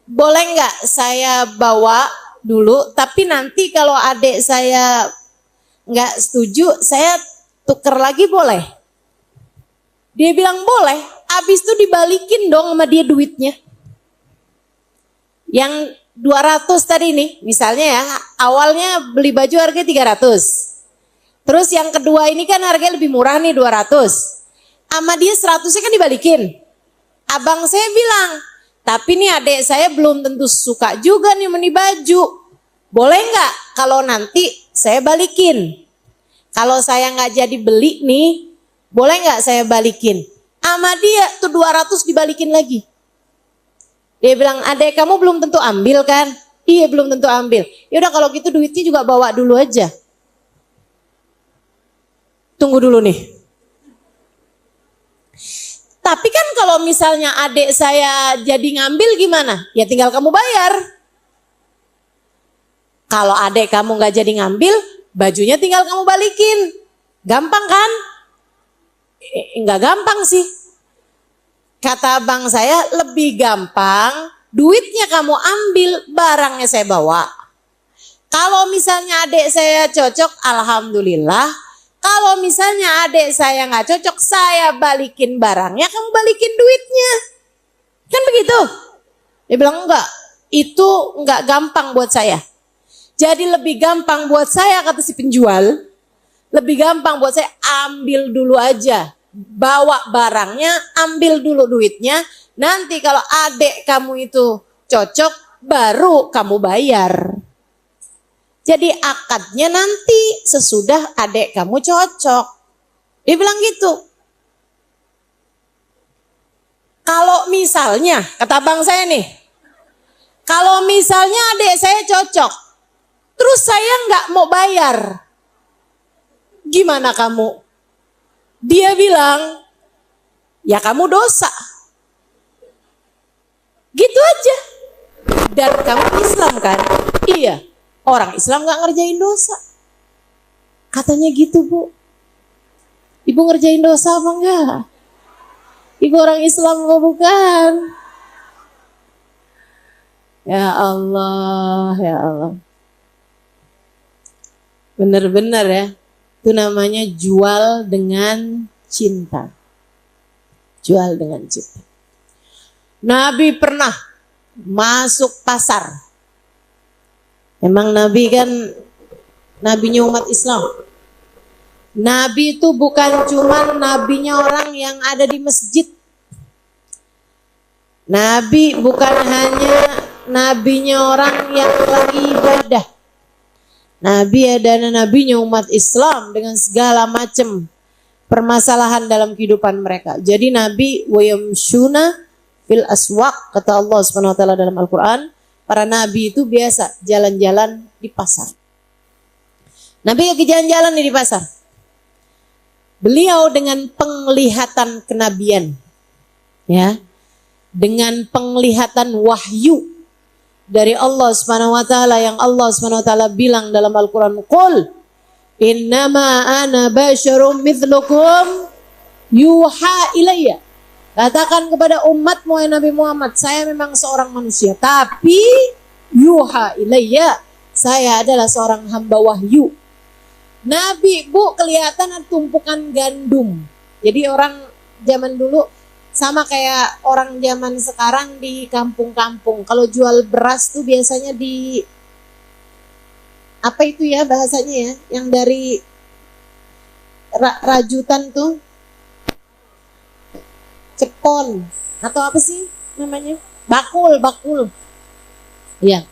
boleh nggak saya bawa dulu, tapi nanti kalau adik saya nggak setuju, saya tuker lagi boleh? Dia bilang boleh, abis itu dibalikin dong sama dia duitnya. Yang 200 tadi nih, misalnya ya, awalnya beli baju harganya 300. Terus yang kedua ini kan harganya lebih murah nih 200. Sama dia 100-nya kan dibalikin. Abang saya bilang, tapi nih adik saya belum tentu suka juga nih meni baju. Boleh nggak kalau nanti saya balikin? Kalau saya nggak jadi beli nih, boleh nggak saya balikin? Sama dia tuh 200 dibalikin lagi. Dia bilang, adik kamu belum tentu ambil kan? Iya belum tentu ambil. Yaudah kalau gitu duitnya juga bawa dulu aja. Tunggu dulu nih. Tapi kan kalau misalnya adik saya jadi ngambil gimana? Ya tinggal kamu bayar. Kalau adik kamu gak jadi ngambil, bajunya tinggal kamu balikin. Gampang kan? Enggak gampang sih. Kata abang saya lebih gampang, duitnya kamu ambil, barangnya saya bawa. Kalau misalnya adik saya cocok, alhamdulillah. Kalau misalnya adik saya nggak cocok, saya balikin barangnya, kamu balikin duitnya. Kan begitu? Dia bilang enggak, itu enggak gampang buat saya. Jadi lebih gampang buat saya, kata si penjual, lebih gampang buat saya ambil dulu aja. Bawa barangnya, ambil dulu duitnya. Nanti kalau adik kamu itu cocok, baru kamu bayar. Jadi akadnya nanti sesudah adik kamu cocok. Dia bilang gitu. Kalau misalnya, kata abang saya nih, kalau misalnya adik saya cocok, terus saya nggak mau bayar, gimana kamu? Dia bilang, ya kamu dosa. Gitu aja. Dan kamu Islam kan? Iya. Orang Islam gak ngerjain dosa. Katanya gitu Bu. Ibu ngerjain dosa apa enggak? Ibu orang Islam kok bukan? Ya Allah, ya Allah. Bener-bener ya. Itu namanya jual dengan cinta. Jual dengan cinta. Nabi pernah masuk pasar. Emang Nabi kan nabinya umat Islam. Nabi itu bukan cuma nabinya orang yang ada di masjid. Nabi bukan hanya nabinya orang yang lagi ibadah. Nabi adalah nabinya umat Islam dengan segala macam permasalahan dalam kehidupan mereka. Jadi Nabi wayamshuna fil aswaq, kata Allah Subhanahu wa taala dalam Al-Qur'an. Para nabi itu biasa jalan-jalan di pasar. Nabi lagi jalan-jalan di pasar. Beliau dengan penglihatan kenabian, ya, dengan penglihatan wahyu dari Allah Subhanahu wa taala yang Allah Subhanahu wa taala bilang dalam Al-Qur'an, "Qul innama ana basyarum mithlukum yuha ilayya." Katakan kepada umatmu ya Nabi Muhammad, saya memang seorang manusia, tapi yuha ilayya, saya adalah seorang hamba wahyu. Nabi Bu kelihatan ada tumpukan gandum. Jadi orang zaman dulu sama kayak orang zaman sekarang di kampung-kampung. Kalau jual beras tuh biasanya di apa itu ya bahasanya ya, yang dari rajutan tuh. Cepon atau apa sih namanya? Bakul. Ya.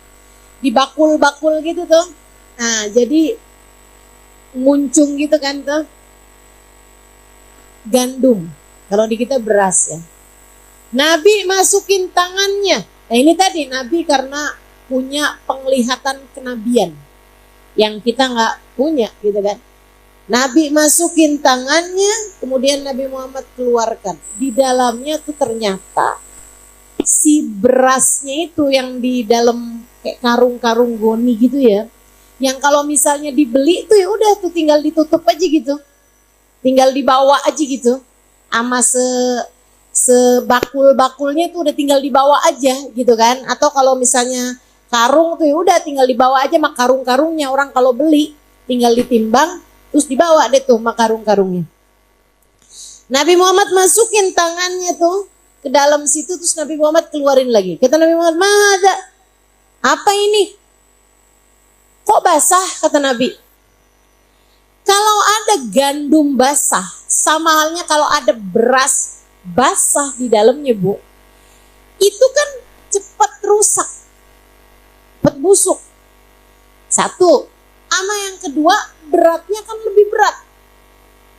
Di bakul gitu tuh. Nah, jadi muncung gitu kan tuh. Gandum. Kalau di kita beras ya. Nabi masukin tangannya. Nah, ini tadi Nabi karena punya penglihatan kenabian yang kita nggak punya gitu kan. Nabi masukin tangannya, kemudian Nabi Muhammad keluarkan. Di dalamnya tuh ternyata si berasnya itu yang di dalam kayak karung-karung goni gitu ya. Yang kalau misalnya dibeli tuh ya udah tuh tinggal ditutup aja gitu. tinggal dibawa aja gitu. Sama sebakul-bakulnya tuh udah tinggal dibawa aja gitu kan. Atau kalau misalnya karung tuh ya udah tinggal dibawa aja mak karung-karungnya. Orang kalau beli tinggal ditimbang terus dibawa deh tuh mak karung-karungnya. Nabi Muhammad masukin tangannya tuh ke dalam situ, terus Nabi Muhammad keluarin lagi. Kata Nabi Muhammad, "Mada? Apa ini? Kok basah?" Kata Nabi. Kalau ada gandum basah, sama halnya kalau ada beras basah di dalamnya, Bu, itu kan cepat rusak, cepat busuk. Satu, sama yang kedua beratnya kan lebih berat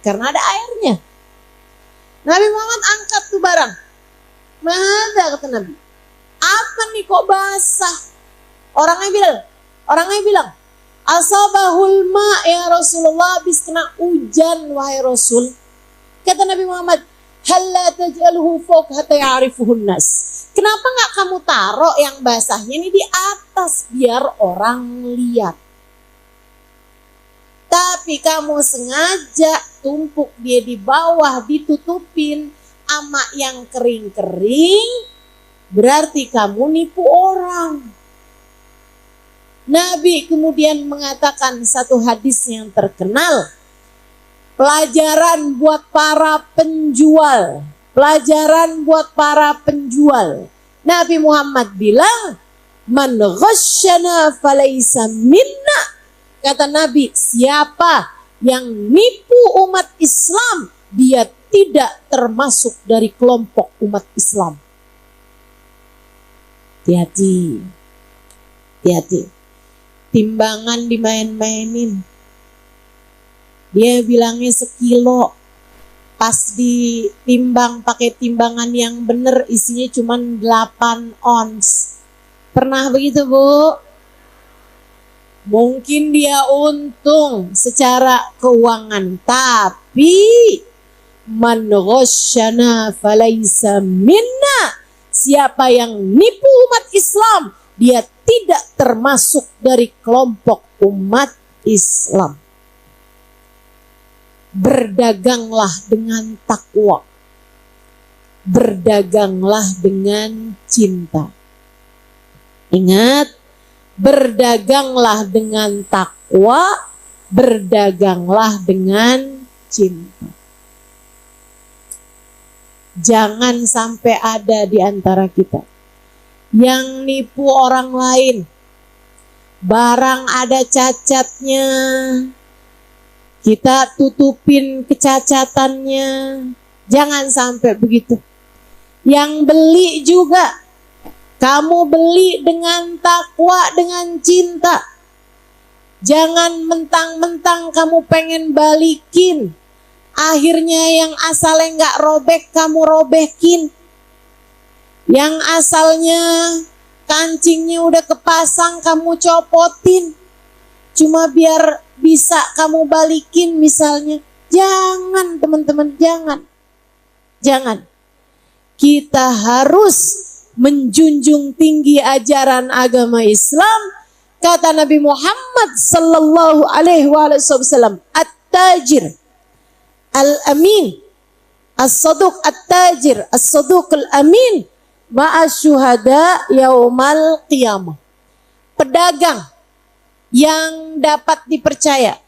karena ada airnya. Nabi Muhammad angkat tuh barang. "Mana?" kata Nabi. "Apa nih kok basah?" Orangnya bilang, "Asabahul ma ya Rasulullah, habis kena hujan wahai Rasul." Kata Nabi Muhammad, "Halla taj'alhu fawqa hatta ya'rifuhun nas." Kenapa nggak kamu taruh yang basahnya ini di atas biar orang lihat? Tapi kamu sengaja tumpuk dia di bawah, ditutupin sama yang kering-kering, berarti kamu nipu orang. Nabi kemudian mengatakan satu hadis yang terkenal, pelajaran buat para penjual. Pelajaran buat para penjual. Nabi Muhammad bilang, "Man ghasyana falaysa minna." Kata Nabi, siapa yang nipu umat Islam, dia tidak termasuk dari kelompok umat Islam. Hati-hati. Hati-hati. Timbangan dimain-mainin. Dia bilangnya sekilo. Pas ditimbang pakai timbangan yang benar isinya cuma 8 ons. Pernah begitu, Bu? Mungkin dia untung secara keuangan, tapi man ghasyana falaysa minna. Siapa yang nipu umat Islam, dia tidak termasuk dari kelompok umat Islam. Berdaganglah dengan takwa. Berdaganglah dengan cinta. Ingat, berdaganglah dengan takwa, berdaganglah dengan cinta. Jangan sampai ada di antara kita yang nipu orang lain. Barang ada cacatnya, kita tutupin kecacatannya. Jangan sampai begitu. Yang beli juga, kamu beli dengan takwa, dengan cinta. Jangan mentang-mentang kamu pengen balikin, akhirnya yang asalnya nggak robek kamu robekin. Yang asalnya kancingnya udah kepasang kamu copotin. Cuma biar bisa kamu balikin misalnya. Jangan teman-teman, jangan. Jangan. Kita harus menjunjung tinggi ajaran agama Islam. Kata Nabi Muhammad sallallahu alaihi wasallam, "At-tajir al-amin, as-saduq at-tajir, as-saduq al-amin, ma'asyuhada yaumal qiyamah." Pedagang yang dapat dipercaya,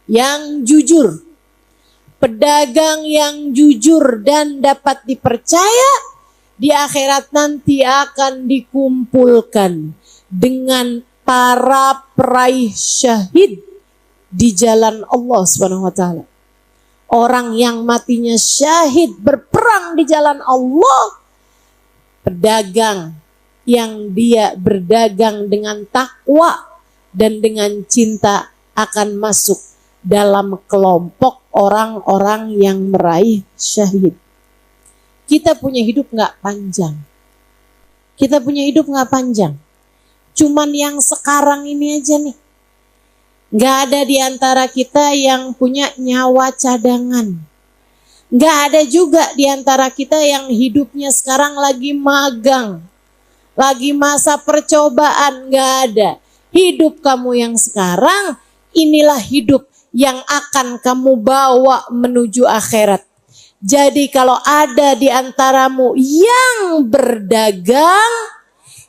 yang jujur, pedagang yang jujur dan dapat dipercaya, di akhirat nanti akan dikumpulkan dengan para peraih syahid di jalan Allah Subhanahu wa taala. Orang yang matinya syahid berperang di jalan Allah, pedagang yang dia berdagang dengan takwa dan dengan cinta akan masuk dalam kelompok orang-orang yang meraih syahid. Kita punya hidup gak panjang. Kita punya hidup gak panjang. Cuman yang sekarang ini aja nih. Gak ada di antara kita yang punya nyawa cadangan. Gak ada juga di antara kita yang hidupnya sekarang lagi magang. Lagi masa percobaan, gak ada. Hidup kamu yang sekarang, inilah hidup yang akan kamu bawa menuju akhirat. Jadi kalau ada di antaramu yang berdagang,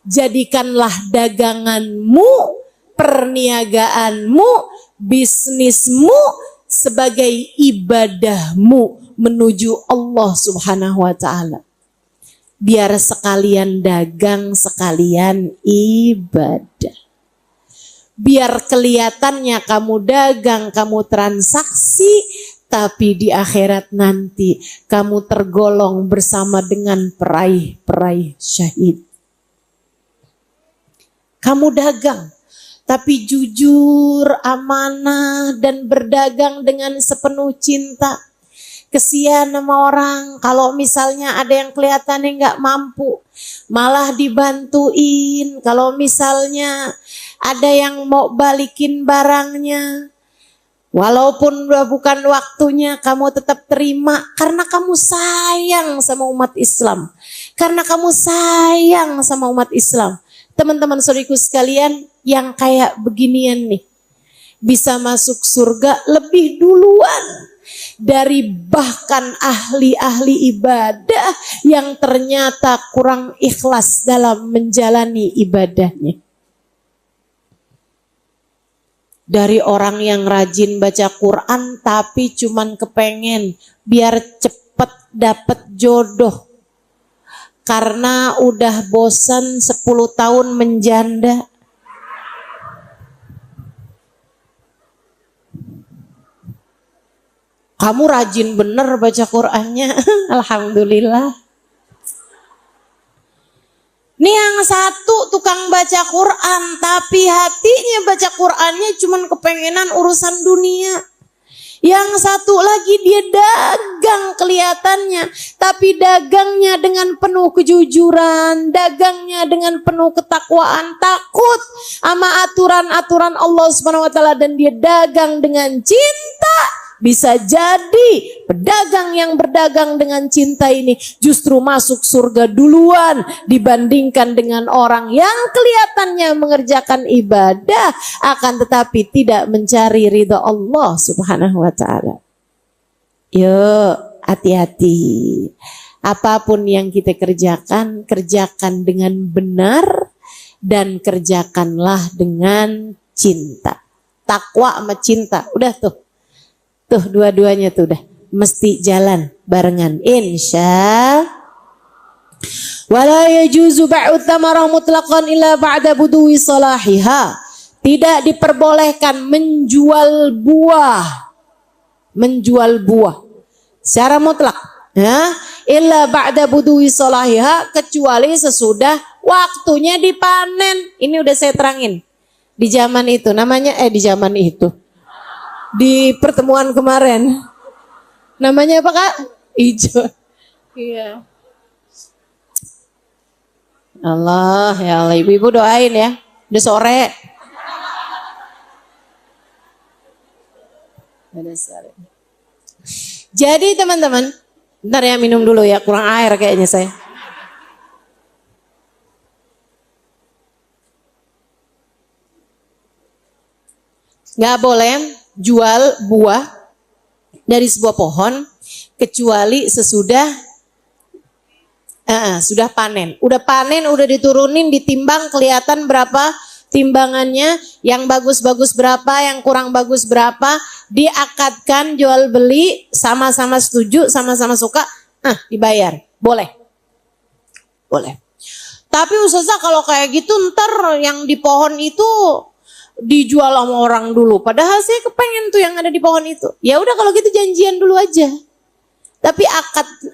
jadikanlah daganganmu, perniagaanmu, bisnismu sebagai ibadahmu menuju Allah Subhanahu wa ta'ala. Biar sekalian dagang, sekalian ibadah. Biar kelihatannya kamu dagang, kamu transaksi, tapi di akhirat nanti kamu tergolong bersama dengan peraih-peraih syahid. Kamu dagang, tapi jujur, amanah, dan berdagang dengan sepenuh cinta. Kesian sama orang, kalau misalnya ada yang kelihatannya nggak mampu, malah dibantuin. Kalau misalnya ada yang mau balikin barangnya, walaupun udah bukan waktunya, kamu tetap terima karena kamu sayang sama umat Islam. Karena kamu sayang sama umat Islam. Teman-teman saudariku sekalian, yang kayak beginian nih bisa masuk surga lebih duluan dari bahkan ahli-ahli ibadah yang ternyata kurang ikhlas dalam menjalani ibadahnya. Dari orang yang rajin baca Quran tapi cuman kepengen biar cepet dapet jodoh. Karena udah bosan 10 tahun menjanda. Kamu rajin bener baca Qur'annya. Alhamdulillah. Nih yang satu tukang baca Quran, tapi hatinya baca Qurannya cuman kepengenan urusan dunia. Yang satu lagi dia dagang kelihatannya, tapi dagangnya dengan penuh kejujuran, dagangnya dengan penuh ketakwaan, takut sama aturan-aturan Allah Subhanahu wa taala, dan dia dagang dengan cinta. Bisa jadi pedagang yang berdagang dengan cinta ini justru masuk surga duluan dibandingkan dengan orang yang kelihatannya mengerjakan ibadah akan tetapi tidak mencari ridha Allah Subhanahu wa taala. Yuk, hati-hati. Apapun yang kita kerjakan, kerjakan dengan benar dan kerjakanlah dengan cinta. Takwa sama cinta, udah tuh. Tuh dua-duanya tuh udah mesti jalan barengan insya. Wala yajuzu ba'u thamarah mutlaqan illa ba'da buduwi salahiha. Tidak diperbolehkan menjual buah secara mutlak, ya, illa ba'da buduwi salahiha, kecuali sesudah waktunya dipanen. Ini udah saya terangin di zaman itu, namanya di pertemuan kemarin. Namanya apa, Kak? Ijo. Iya. Allah, ya Allah, ibu-ibu doain ya. Udah sore. Udah sore. Jadi teman-teman, bentar ya, minum dulu ya, kurang air kayaknya saya. Nggak boleh jual buah dari sebuah pohon kecuali sesudah sudah panen. Udah panen, udah diturunin, ditimbang, kelihatan berapa timbangannya, yang bagus-bagus berapa, yang kurang bagus berapa, diakadkan jual beli, sama-sama setuju, sama-sama suka, dibayar. Boleh. Tapi ustazah kalau kayak gitu ntar yang di pohon itu dijual sama orang dulu. Padahal saya kepengen tuh yang ada di pohon itu. Ya udah kalau gitu janjian dulu aja. Tapi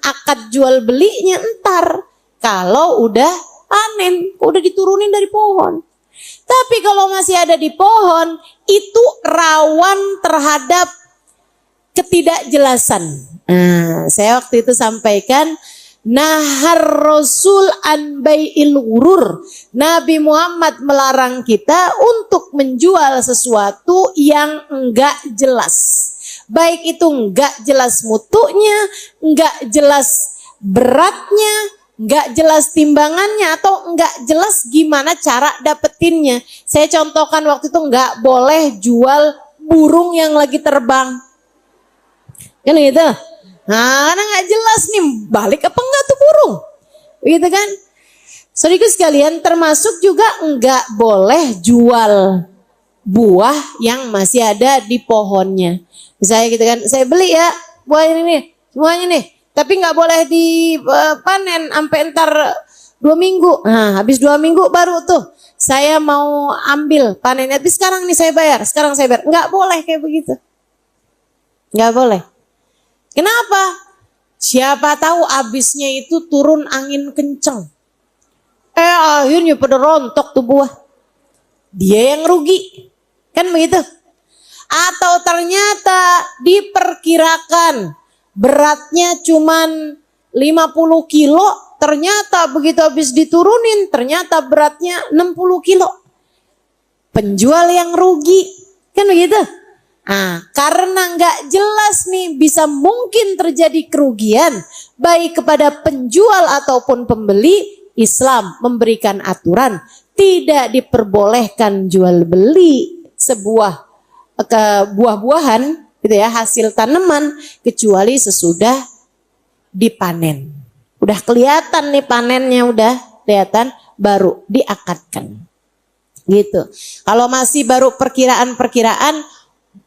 akad jual belinya ntar kalau udah panen, udah diturunin dari pohon. Tapi kalau masih ada di pohon, itu rawan terhadap ketidakjelasan. Saya waktu itu sampaikan, nahar Rasul an bai'il ghurur. Nabi Muhammad melarang kita untuk menjual sesuatu yang enggak jelas. Baik itu enggak jelas mutunya, enggak jelas beratnya, enggak jelas timbangannya, atau enggak jelas gimana cara dapetinnya. Saya contohkan waktu itu enggak boleh jual burung yang lagi terbang. Kan gitu. Nah, karena nggak jelas nih balik apa enggak tuh burung. Gitu kan. Saudara sekalian, termasuk juga enggak boleh jual buah yang masih ada di pohonnya. Misalnya gitu kan, saya beli ya buah ini nih, semuanya nih. Tapi nggak boleh dipanen sampai ntar 2 minggu. Nah, habis 2 minggu baru tuh saya mau ambil panennya. Tapi sekarang nih saya bayar, sekarang saya bayar. Nggak boleh kayak begitu. Nggak boleh. Kenapa? Siapa tahu abisnya itu turun angin kenceng. Akhirnya pada rontok tuh buah. Dia yang rugi. Kan begitu? Atau ternyata diperkirakan beratnya cuman 50 kilo. Ternyata begitu habis diturunin, ternyata beratnya 60 kilo. Penjual yang rugi. Kan begitu? Karena nggak jelas nih, bisa mungkin terjadi kerugian baik kepada penjual ataupun pembeli. Islam memberikan aturan tidak diperbolehkan jual beli sebuah buah-buahan gitu ya, hasil tanaman kecuali sesudah dipanen. Udah kelihatan nih panennya, udah kelihatan, baru diakadkan. Gitu. Kalau masih baru perkiraan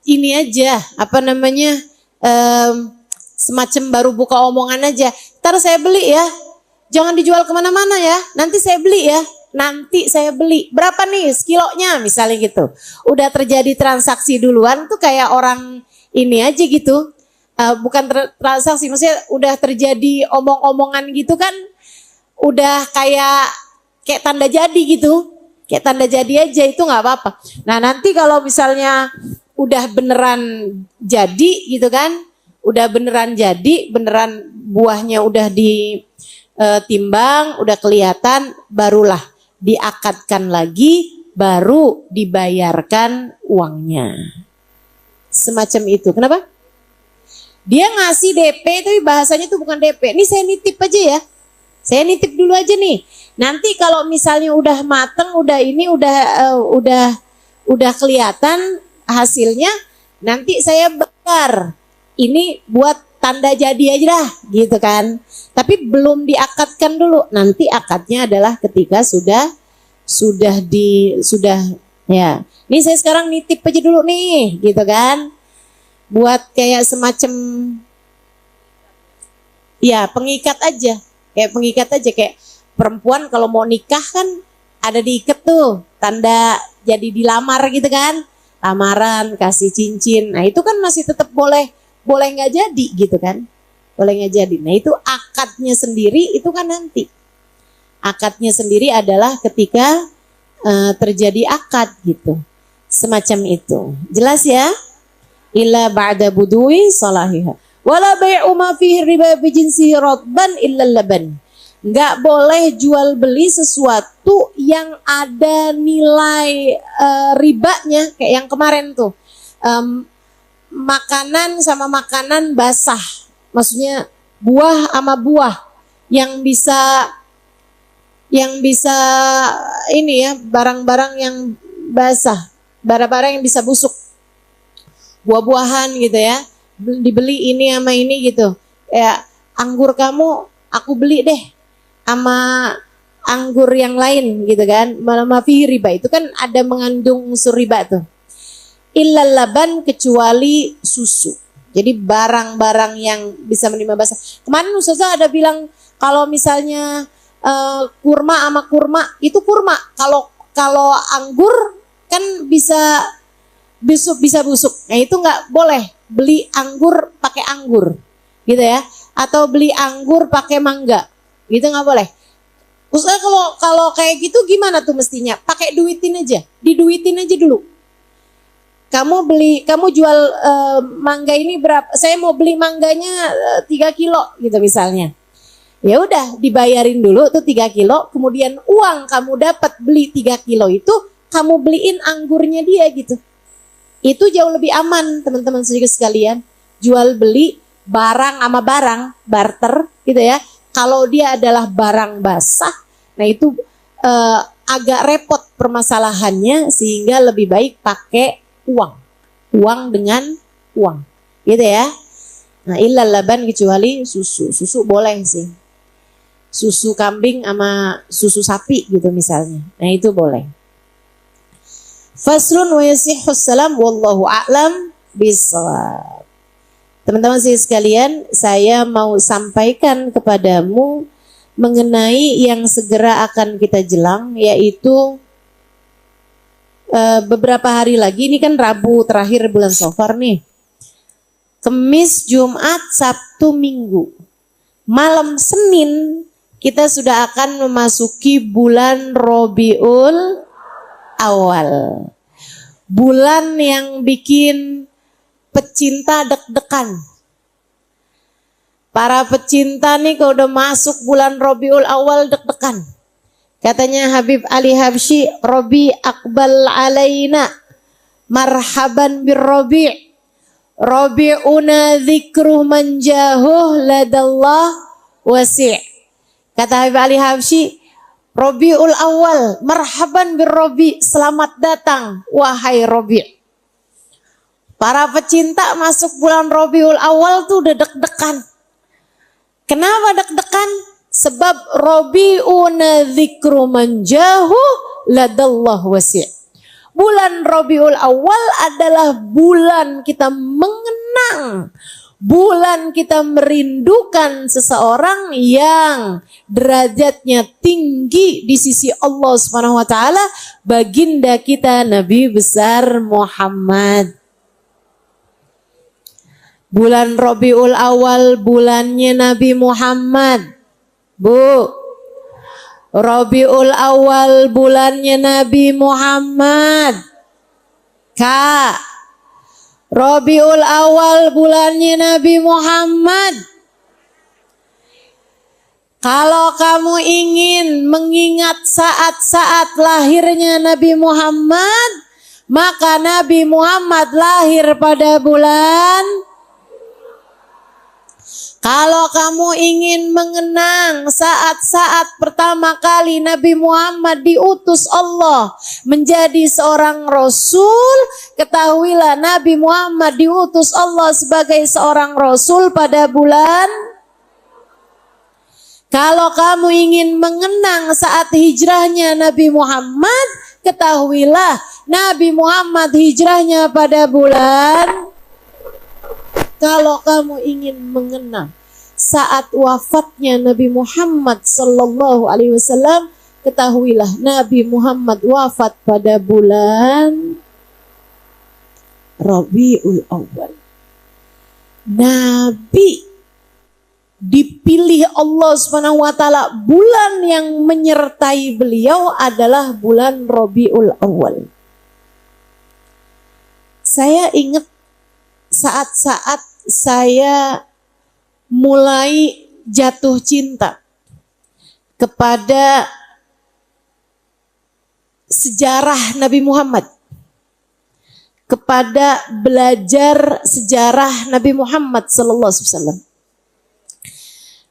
ini aja, semacam baru buka omongan aja. Ntar saya beli ya, jangan dijual kemana-mana ya, nanti saya beli ya, nanti saya beli. Berapa nih sekilonya misalnya gitu. Udah terjadi transaksi duluan tuh kayak orang ini aja gitu. Bukan transaksi, maksudnya udah terjadi omong-omongan gitu kan. Udah kayak tanda jadi gitu. Kayak tanda jadi aja, itu gak apa-apa. Nah nanti kalau misalnya udah beneran jadi gitu kan, udah beneran jadi, beneran buahnya udah ditimbang, udah kelihatan, barulah diakadkan lagi, baru dibayarkan uangnya. Semacam itu. Kenapa? Dia ngasih DP tapi bahasanya tuh bukan DP. Ini saya nitip aja ya. Saya nitip dulu aja nih. Nanti kalau misalnya udah mateng, udah kelihatan hasilnya, nanti saya bakar. Ini buat tanda jadi aja dah, gitu kan. Tapi belum diakadkan dulu. Nanti akadnya adalah ketika sudah ya. Ini saya sekarang nitip aja dulu nih, gitu kan. Buat kayak semacam ya pengikat aja. Kayak perempuan kalau mau nikah kan ada diikat tuh, tanda jadi dilamar gitu kan. Lamaran, kasih cincin. Nah, itu kan masih tetap boleh nggak jadi gitu kan. Boleh nggak jadi. Nah, itu akadnya sendiri itu kan nanti. Akadnya sendiri adalah ketika terjadi akad gitu. Semacam itu. Jelas ya? Illa ba'da budui salahiha. Wala bai'u ma fihi riba bi jinsihi radban illa laban. Enggak boleh jual beli sesuatu yang ada nilai ribanya kayak yang kemarin tuh. Makanan sama makanan basah. Maksudnya buah sama buah yang bisa ini ya, barang-barang yang basah, barang-barang yang bisa busuk. Buah-buahan gitu ya. Dibeli ini sama ini gitu. Ya, anggur kamu aku beli deh sama anggur yang lain gitu kan. Mafi riba itu kan ada mengandung unsur riba tuh. Illal laban, kecuali susu. Jadi barang-barang yang bisa menerima basah. Kemarin Ustazah ada bilang kalau misalnya kurma sama kurma itu kurma. Kalau anggur kan bisa busuk. Nah itu nggak boleh beli anggur pakai anggur, gitu ya. Atau beli anggur pakai mangga, gitu nggak boleh. Ustaz kalau kayak gitu gimana tuh mestinya? Pakai duitin aja, diduitin aja dulu. Kamu jual mangga ini berapa? Saya mau beli mangganya 3 kilo gitu misalnya. Ya udah dibayarin dulu tuh 3 kilo, kemudian uang kamu dapat beli 3 kilo itu kamu beliin anggurnya dia gitu. Itu jauh lebih aman teman-teman sekalian. Jual beli barang sama barang, barter gitu ya. Kalau dia adalah barang basah, nah itu agak repot permasalahannya, sehingga lebih baik pakai uang. uang dengan uang. Gitu ya. Nah, illal laban kecuali susu. Susu boleh sih. Susu kambing sama susu sapi gitu misalnya. Nah, itu boleh. Faslun wa yasihhus salam wallahu a'lam bishawab. Teman-teman sekalian, saya mau sampaikan kepadamu mengenai yang segera akan kita jelang, yaitu beberapa hari lagi, ini kan Rabu terakhir bulan Shafar nih. Kemis, Jumat, Sabtu, Minggu. Malam Senin kita sudah akan memasuki bulan Rabiul Awal. Bulan yang bikin pecinta deg-degan. Para pecinta nih kalau udah masuk bulan Rabiul Awal deg-degan. Katanya Habib Ali Habsyi, Rabi aqbal alaina marhaban bir Rabi'. Rabi'una dzikruh manjahuh ladallah wasi'. Kata Habib Ali Habsyi, Rabiul Awal, marhaban bir Rabi', selamat datang wahai Rabi'. Para pecinta masuk bulan Rabiul Awal tuh udah deg-degan. Kenapa deg-degan? Sebab Rabi'una dzikru manjahuh ladallah wasi'. Bulan Rabiul Awal adalah bulan kita mengenang, bulan kita merindukan seseorang yang derajatnya tinggi di sisi Allah Subhanahu wa taala, baginda kita Nabi besar Muhammad. Bulan Rabiul Awal bulannya Nabi Muhammad. Bu, Rabiul Awal bulannya Nabi Muhammad. Kak, Rabiul Awal bulannya Nabi Muhammad. Kalau kamu ingin mengingat saat-saat lahirnya Nabi Muhammad, maka Nabi Muhammad lahir pada bulan. Kalau kamu ingin mengenang saat-saat pertama kali Nabi Muhammad diutus Allah menjadi seorang Rasul, ketahuilah Nabi Muhammad diutus Allah sebagai seorang Rasul pada bulan. Kalau kamu ingin mengenang saat hijrahnya Nabi Muhammad, ketahuilah Nabi Muhammad hijrahnya pada bulan. Kalau kamu ingin mengenang saat wafatnya Nabi Muhammad sallallahu alaihi wasallam, ketahuilah Nabi Muhammad wafat pada bulan Rabiul Awal. Nabi dipilih Allah Subhanahu wa taala, bulan yang menyertai beliau adalah bulan Rabiul Awal. Saya ingat saat-saat saya mulai jatuh cinta kepada sejarah Nabi Muhammad, kepada belajar sejarah Nabi Muhammad sallallahu alaihi wasallam.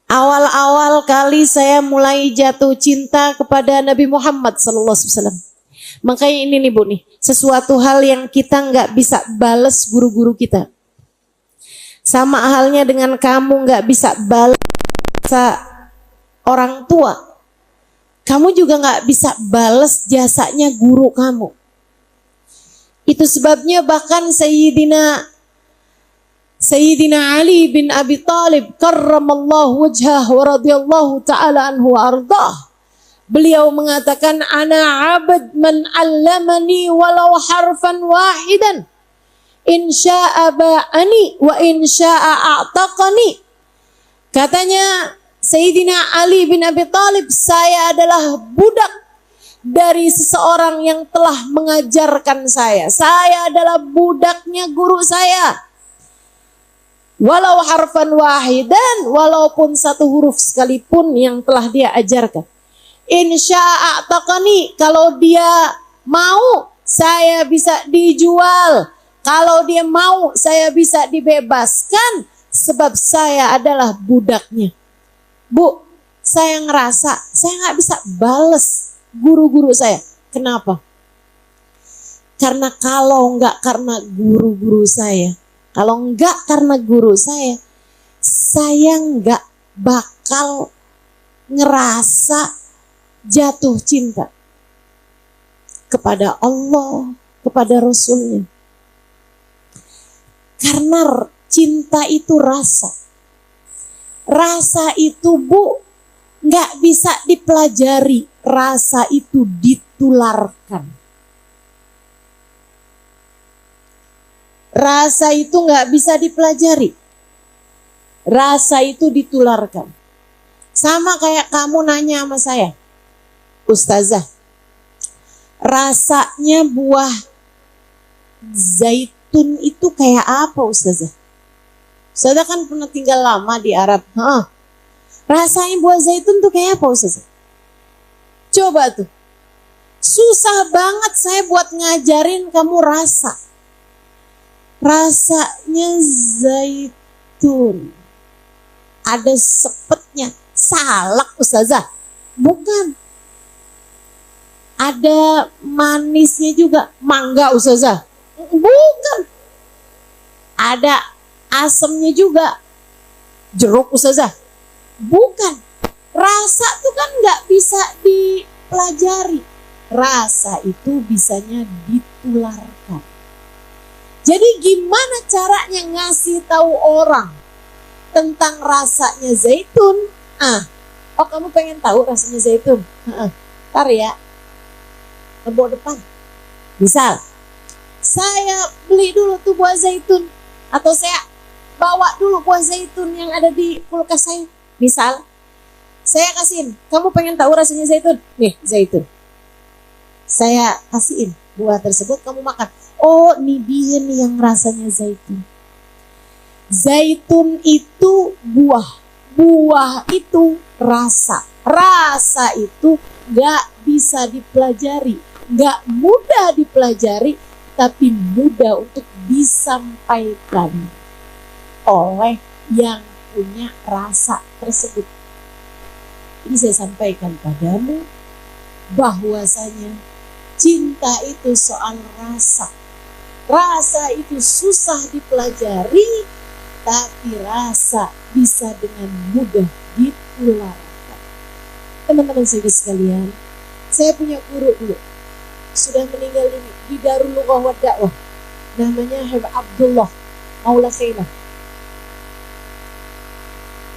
Awal-awal kali saya mulai jatuh cinta kepada Nabi Muhammad sallallahu alaihi wasallam. Makanya ini nih Bu nih, sesuatu hal yang kita nggak bisa balas guru-guru kita. Sama halnya dengan kamu nggak bisa balas orang tua, kamu juga nggak bisa balas jasanya guru kamu. Itu sebabnya bahkan Sayyidina Ali bin Abi Thalib karramallahu wajhah wa radhiyallahu ta'ala anhu wa ardah, beliau mengatakan, ana abad man allamani walau harfan wahidan, insya'a ba'ani wa insya'a a'taqani. Katanya Sayyidina Ali bin Abi Thalib, saya adalah budak dari seseorang yang telah mengajarkan saya. Saya adalah budaknya guru saya. Walau harfan wahidan, walaupun satu huruf sekalipun yang telah dia ajarkan. Insya'a a'taqani, kalau dia mau saya bisa dijual. Kalau dia mau, saya bisa dibebaskan sebab saya adalah budaknya. Bu, saya ngerasa saya nggak bisa bales guru-guru saya. Kenapa? Karena kalau enggak karena guru-guru saya, kalau enggak karena guru saya enggak bakal ngerasa jatuh cinta kepada Allah, kepada Rasulnya. Karena cinta itu rasa. Rasa itu nggak bisa dipelajari. Rasa itu ditularkan. Rasa itu nggak bisa dipelajari. Rasa itu ditularkan. Sama kayak kamu nanya sama saya, Ustazah, rasanya buah zaitun itu kayak apa Ustazah? Ustazah kan pernah tinggal lama di Arab. Rasanya buah zaitun tuh kayak apa Ustazah? Coba tuh. Susah banget saya buat ngajarin kamu rasa. Rasanya zaitun. Ada sepetnya. Salak Ustazah. Bukan. Ada manisnya juga. Mangga Ustazah. Bukan. Ada asamnya juga. Jeruk Ustazah. Bukan. Rasa tuh kan gak bisa dipelajari. Rasa itu bisanya ditularkan. Jadi gimana caranya ngasih tahu orang tentang rasanya zaitun? Oh kamu pengen tahu rasanya zaitun? Ntar ya, lebok depan. Misal, saya beli dulu tuh buah zaitun. Atau saya bawa dulu buah zaitun yang ada di kulkas saya. Misal, saya kasihin, kamu pengen tahu rasanya zaitun? Nih, zaitun. Saya kasihin buah tersebut, kamu makan. Oh, ini dia nih yang rasanya zaitun. Zaitun itu buah. Buah itu rasa. Rasa itu gak bisa dipelajari. Gak mudah dipelajari, tapi mudah untuk disampaikan oleh yang punya rasa tersebut. Ini saya sampaikan padamu bahwasanya cinta itu soal rasa. Rasa itu susah dipelajari, tapi rasa bisa dengan mudah ditularkan. Teman-teman saya sekalian, saya punya guru dulu, sudah meninggal ini di Darul Lughah wa Dakwah, namanya Habib Abdullah Maula Khairah.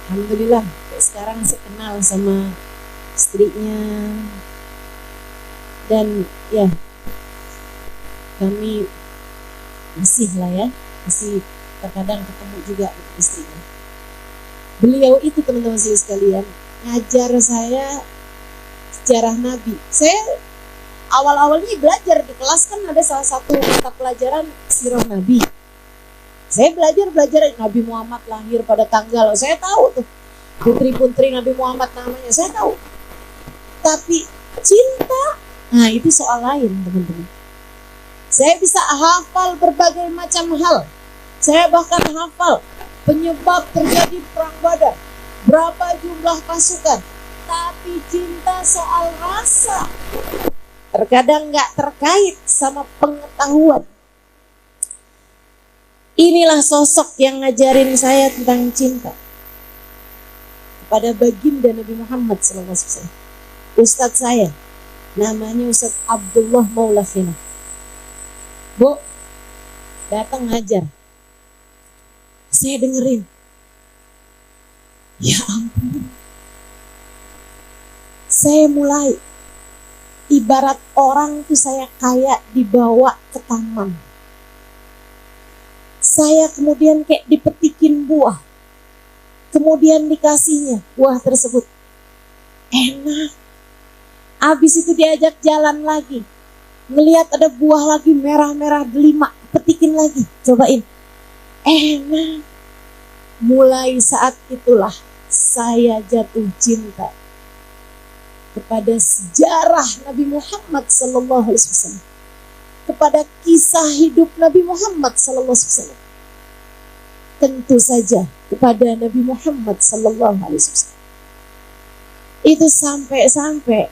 Alhamdulillah, sekarang saya kenal sama istrinya, dan ya kami masih terkadang ketemu juga istrinya. Beliau itu teman-teman saya sekalian ngajar saya sejarah Nabi. Saya awal-awalnya belajar di kelas, kan ada salah satu mata pelajaran sirah Nabi. Saya belajar Nabi Muhammad lahir pada tanggal, saya tahu tuh putri-putri Nabi Muhammad namanya, saya tahu. Tapi cinta, nah itu soal lain teman-teman. Saya bisa hafal berbagai macam hal. Saya bahkan hafal penyebab terjadi perang Badar, berapa jumlah pasukan. Tapi cinta soal rasa, terkadang gak terkait sama pengetahuan. Inilah sosok yang ngajarin saya tentang cinta kepada baginda Nabi Muhammad SAW. Ustadz saya, namanya Ustadz Abdullah Maula Khairah. Bu, datang ngajar. Saya dengerin. Ya ampun. Saya mulai ibarat orang tuh saya kayak dibawa ke taman. Saya kemudian kayak dipetikin buah. Kemudian dikasihnya buah tersebut. Enak. Habis itu diajak jalan lagi. Ngelihat ada buah lagi merah-merah delima, petikin lagi, cobain. Enak. Mulai saat itulah saya jatuh cinta kepada sejarah Nabi Muhammad SAW, kepada kisah hidup Nabi Muhammad SAW. Tentu saja kepada Nabi Muhammad SAW. Itu sampai-sampai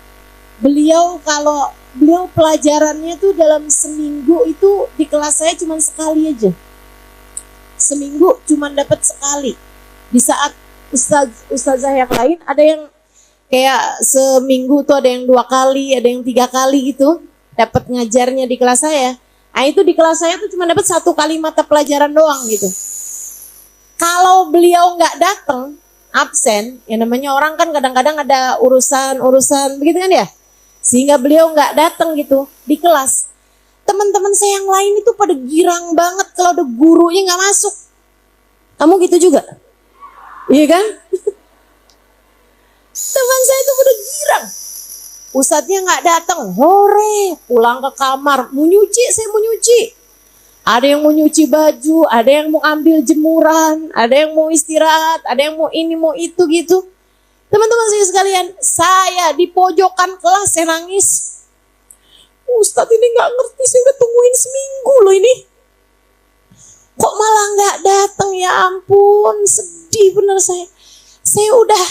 beliau kalau beliau pelajarannya tuh dalam seminggu itu di kelas saya cuma sekali aja. Seminggu cuma dapat sekali. Di saat ustazah yang lain ada yang kayak seminggu tuh ada yang 2 kali, ada yang 3 kali gitu dapat ngajarnya di kelas saya. Nah itu di kelas saya tuh cuma dapat 1 kali mata pelajaran doang gitu. Kalau beliau nggak datang, absen, ya namanya orang kan kadang-kadang ada urusan begitu kan ya, sehingga beliau nggak datang gitu di kelas. Teman-teman saya yang lain itu pada girang banget kalau ada gurunya nggak masuk. Kamu gitu juga, iya kan? Teman saya itu pada girang. Ustadznya nggak datang, hore, pulang ke kamar, mau nyuci, saya mau nyuci. Ada yang mau nyuci baju, ada yang mau ambil jemuran, ada yang mau istirahat, ada yang mau ini, mau itu gitu. Teman-teman saya sekalian, saya di pojokan kelas, saya nangis. Ustadz ini gak ngerti, saya udah tungguin seminggu loh ini. Kok malah gak datang, ya ampun, sedih bener saya. Saya udah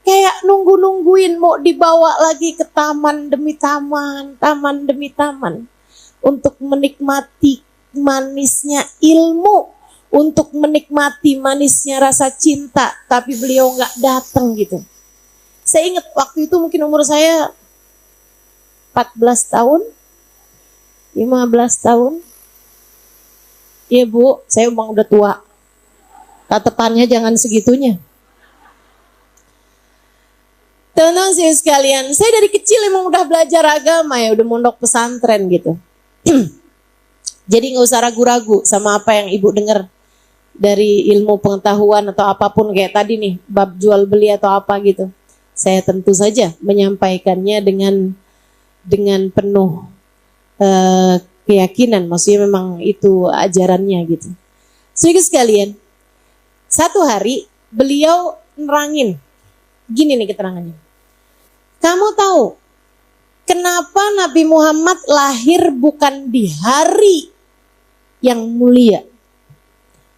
kayak nungguin mau dibawa lagi ke taman demi taman, taman demi taman. Untuk menikmati manisnya ilmu, untuk menikmati manisnya rasa cinta, tapi beliau nggak datang gitu. Saya ingat waktu itu mungkin umur saya 14 tahun, 15 tahun. Iya Bu, saya emang udah tua. Tatapannya jangan segitunya. Teman-teman saya sekalian, saya dari kecil emang udah belajar agama ya, udah mondok pesantren gitu. Jadi gak usah ragu-ragu sama apa yang ibu dengar dari ilmu pengetahuan atau apapun kayak tadi nih, bab jual beli atau apa gitu. Saya tentu saja menyampaikannya dengan penuh keyakinan, maksudnya memang itu ajarannya gitu. Saudara sekalian, satu hari beliau nerangin, gini nih keterangannya. Kamu tahu kenapa Nabi Muhammad lahir bukan di hari yang mulia,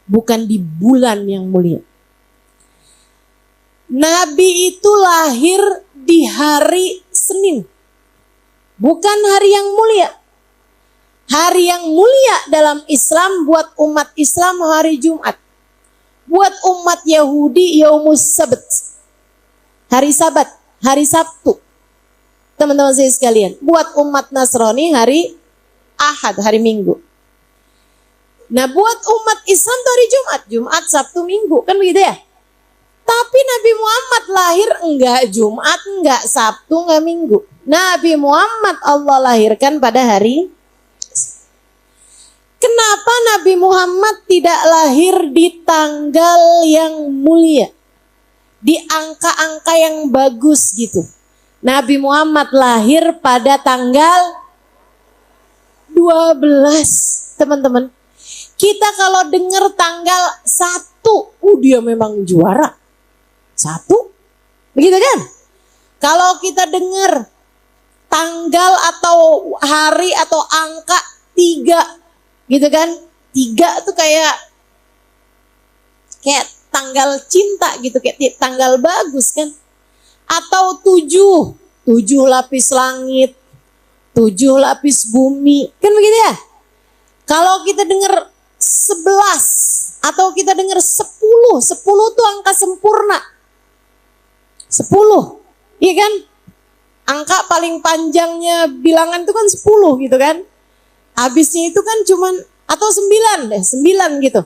bukan di bulan yang mulia? Nabi itu lahir di hari Senin, bukan hari yang mulia. Hari yang mulia dalam Islam buat umat Islam hari Jumat, buat umat Yahudi Yaumus Sabt, hari Sabat, hari Sabtu. Teman-teman saya sekalian, buat umat Nasrani hari Ahad, hari Minggu. Nah buat umat Islam itu hari Jumat, Jumat, Sabtu, Minggu, kan begitu ya? Tapi Nabi Muhammad lahir enggak Jumat, enggak Sabtu, enggak Minggu. Nabi Muhammad Allah lahirkan pada hari. Kenapa Nabi Muhammad tidak lahir di tanggal yang mulia, di angka-angka yang bagus gitu? Nabi Muhammad lahir pada tanggal 12, teman-teman. Kita kalau dengar tanggal 1, dia memang juara. 1, begitu kan? Kalau kita dengar tanggal atau hari atau angka 3, gitu kan? 3 tuh kayak tanggal cinta gitu, kayak tanggal bagus kan? Atau 7 lapis langit, 7 lapis bumi, kan begitu ya? Kalau kita dengar 11 atau kita dengar 10 tuh angka sempurna. 10, iya kan? Angka paling panjangnya bilangan itu kan 10 gitu kan? Habisnya itu kan cuman, atau 9 deh, 9 gitu.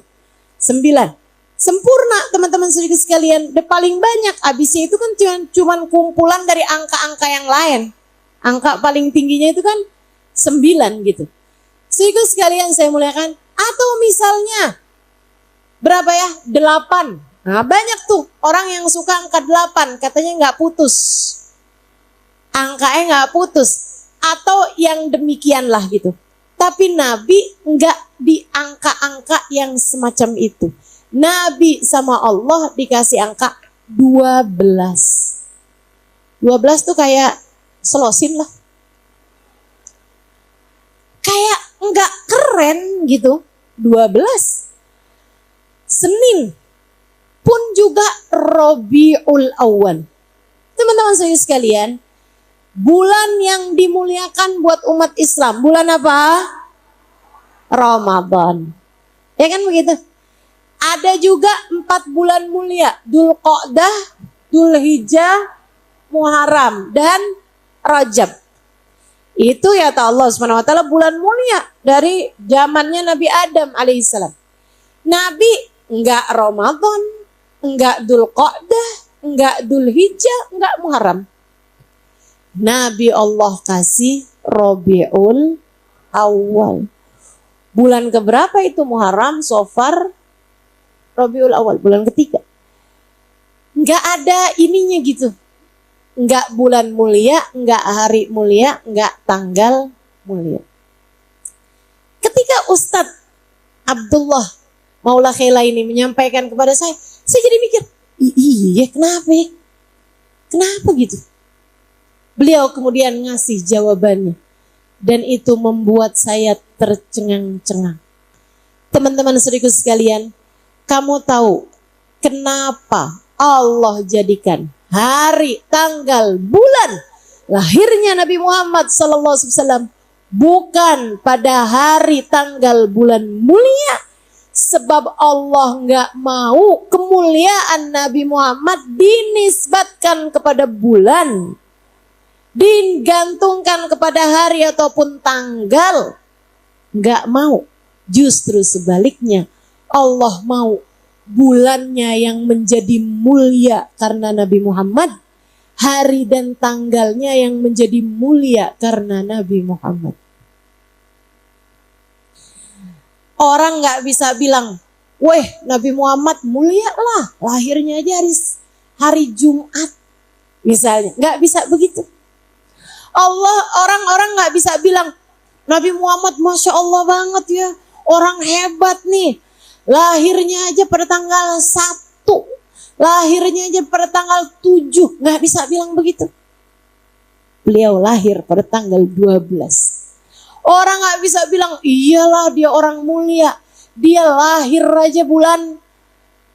9. Sempurna teman-teman sedikit sekalian. Paling banyak habisnya itu kan cuman kumpulan dari angka-angka yang lain. Angka paling tingginya itu kan 9 gitu. Sedikit sekalian saya muliakan. Atau misalnya berapa ya? 8. Nah banyak tuh orang yang suka angka 8. Katanya nggak putus. Angkanya nggak putus. Atau yang demikian lah gitu. Tapi Nabi nggak di angka-angka yang semacam itu. Nabi sama Allah dikasih angka 12. 12 tuh kayak selosin lah. Kayak nggak keren gitu. 12. Senin pun juga Rabiul Awal. Teman-teman saya sekalian, Bulan yang dimuliakan buat umat Islam. Bulan apa? Ramadan. Ya kan begitu? Ada juga 4 bulan mulia. Dzulqa'dah, Dzulhijjah, Muharram, dan Rajab. Itu ya Allah Subhanahu wa taala bulan mulia dari zamannya Nabi Adam alaihissalam. Nabi enggak Ramadan, enggak Dzulqa'dah, enggak Dzulhijjah, enggak Muharram. Nabi Allah kasih Rabiul Awal. Bulan keberapa itu Muharram, Safar, Rabiul Awal, bulan ketiga. Enggak ada ininya gitu. Enggak bulan mulia, enggak hari mulia, enggak tanggal mulia. Ketika Ustadz Abdullah Maula Khela ini menyampaikan kepada saya jadi mikir, iya kenapa ya? Kenapa gitu? Beliau kemudian ngasih jawabannya. Dan itu membuat saya tercengang-cengang. Teman-teman saudaraku sekalian, kamu tahu kenapa Allah jadikan hari, tanggal, bulan lahirnya Nabi Muhammad SAW bukan pada hari, tanggal, bulan mulia? Sebab Allah nggak mau kemuliaan Nabi Muhammad dinisbatkan kepada bulan, digantungkan kepada hari ataupun tanggal. Nggak mau. Justru sebaliknya, Allah mau bulannya yang menjadi mulia karena Nabi Muhammad, hari dan tanggalnya yang menjadi mulia karena Nabi Muhammad. Orang nggak bisa bilang, weh Nabi Muhammad mulia lah, lahirnya aja hari Jumat misalnya. Nggak bisa begitu. Orang-orang nggak bisa bilang, Nabi Muhammad Masya Allah banget ya, orang hebat nih. Lahirnya aja pada tanggal 1, lahirnya aja pada tanggal 7, nggak bisa bilang begitu. Beliau lahir pada tanggal 12. Orang nggak bisa bilang, iyalah dia orang mulia, dia lahir aja bulan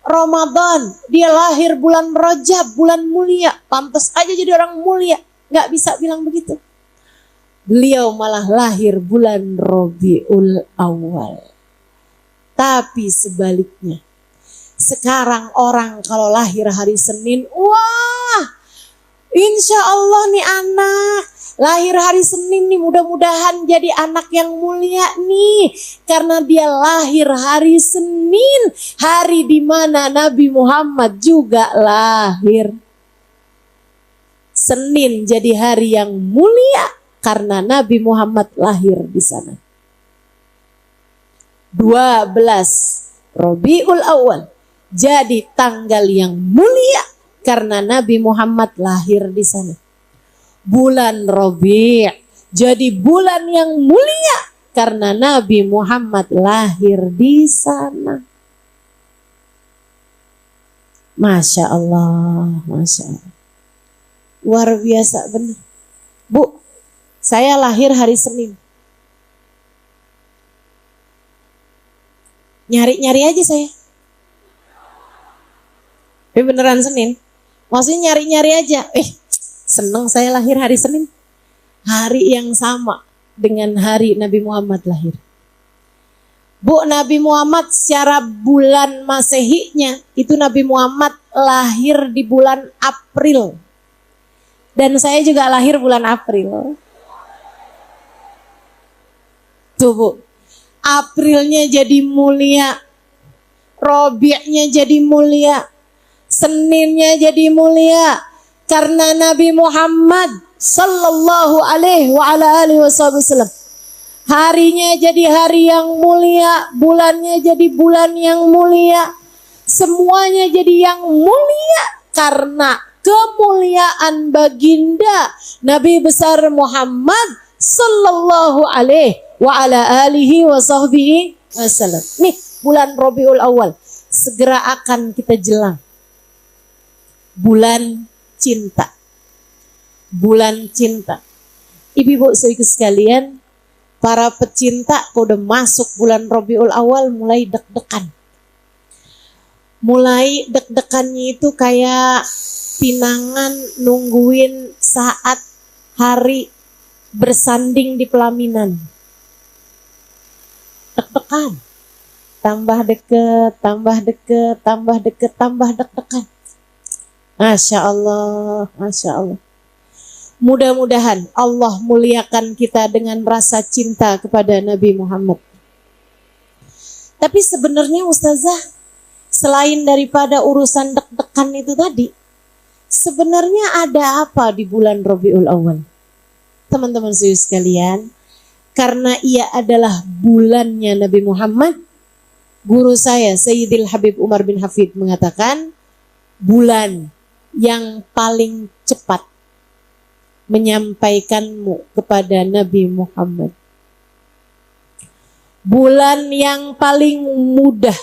Ramadan, dia lahir bulan Rajab, bulan mulia, pantas aja jadi orang mulia. Nggak bisa bilang begitu. Beliau malah lahir bulan Rabiul Awal. Tapi sebaliknya, sekarang orang kalau lahir hari Senin, wah, insya Allah nih anak lahir hari Senin nih, mudah-mudahan jadi anak yang mulia nih, karena dia lahir hari Senin, hari di mana Nabi Muhammad juga lahir. Senin jadi hari yang mulia karena Nabi Muhammad lahir di sana. 12 Rabiul Awal jadi tanggal yang mulia karena Nabi Muhammad lahir di sana. Bulan Rabi' jadi bulan yang mulia karena Nabi Muhammad lahir di sana. Masya Allah, Masya Allah. Luar biasa benar. Bu, saya lahir hari Senin. Nyari-nyari aja saya. Tapi beneran Senin. Maksudnya nyari-nyari aja. Seneng saya lahir hari Senin. Hari yang sama dengan hari Nabi Muhammad lahir. Bu, Nabi Muhammad secara bulan Masehinya, itu Nabi Muhammad lahir di bulan April. Dan saya juga lahir bulan April. Tuh Bu, Aprilnya jadi mulia, Rabi'nya jadi mulia, Seninnya jadi mulia, karena Nabi Muhammad sallallahu alaihi wa ala alihi wasallam. Harinya jadi hari yang mulia, bulannya jadi bulan yang mulia, semuanya jadi yang mulia karena kemuliaan baginda Nabi besar Muhammad sallallahu alaihi wa ala alihi wa sahbihi wasallam. Nih bulan Rabiul Awal segera akan kita jelang. Bulan cinta. Bulan cinta. Ibu-ibu saudaraku sekalian, para pecinta udah masuk bulan Rabiul Awal mulai deg-degan. Mulai deg-degannya itu kayak pinangan nungguin saat hari bersanding di pelaminan. Deg-degan. Tambah deket, tambah deket, tambah deket, tambah deg-degan. Masya Allah, Masya Allah. Mudah-mudahan Allah muliakan kita dengan rasa cinta kepada Nabi Muhammad. Tapi sebenarnya Ustazah, selain daripada urusan deg-degan itu tadi, sebenarnya ada apa di bulan Rabiul Awal? Teman-teman sekalian, karena ia adalah bulannya Nabi Muhammad, guru saya Sayyidil Habib Umar bin Hafid mengatakan, bulan yang paling cepat menyampaikanmu kepada Nabi Muhammad. Bulan yang paling mudah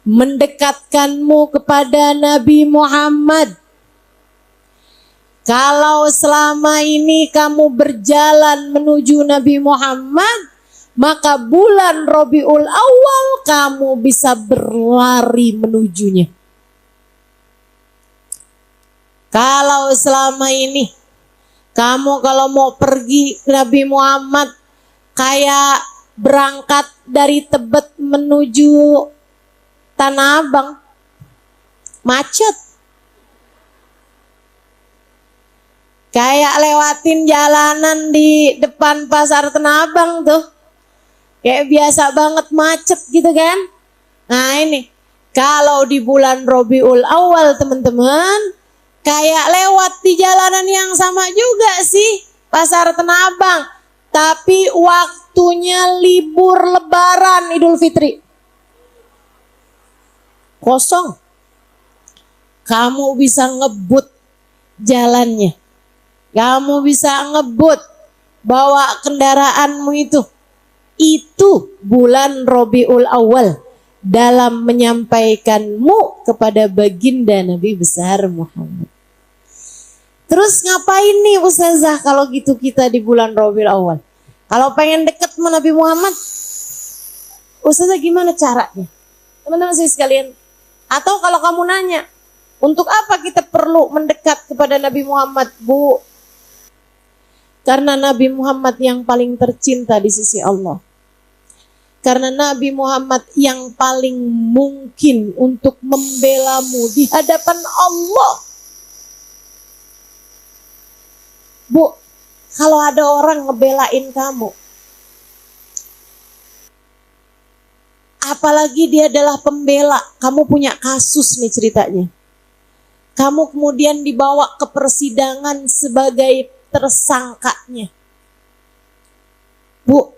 mendekatkanmu kepada Nabi Muhammad. Kalau selama ini kamu berjalan menuju Nabi Muhammad, maka bulan Rabiul Awal kamu bisa berlari menujunya. Kalau selama ini kamu kalau mau pergi ke Nabi Muhammad kayak berangkat dari Tebet menuju Tanah Abang, macet. Kayak lewatin jalanan di depan pasar Tanah Abang tuh. Kayak biasa banget macet gitu kan. Nah ini, kalau di bulan Rabiul Awal teman-teman, kayak lewat di jalanan yang sama juga sih, pasar Tanah Abang. Tapi waktunya libur Lebaran Idul Fitri. Kosong. Kamu bisa ngebut jalannya. Kamu bisa ngebut bawa kendaraanmu itu. Itu bulan Rabiul Awal dalam menyampaikanmu kepada baginda Nabi besar Muhammad. Terus ngapain nih Ustazah kalau gitu kita di bulan Rabiul Awal? Kalau pengen deket sama Nabi Muhammad, Ustazah gimana caranya? Teman-teman sekalian, atau kalau kamu nanya, untuk apa kita perlu mendekat kepada Nabi Muhammad, Bu? Karena Nabi Muhammad yang paling tercinta di sisi Allah. Karena Nabi Muhammad yang paling mungkin untuk membelamu di hadapan Allah. Bu, kalau ada orang ngebelain kamu, apalagi dia adalah pembela, kamu punya kasus nih ceritanya. Kamu kemudian dibawa ke persidangan sebagai tersangkanya. Bu,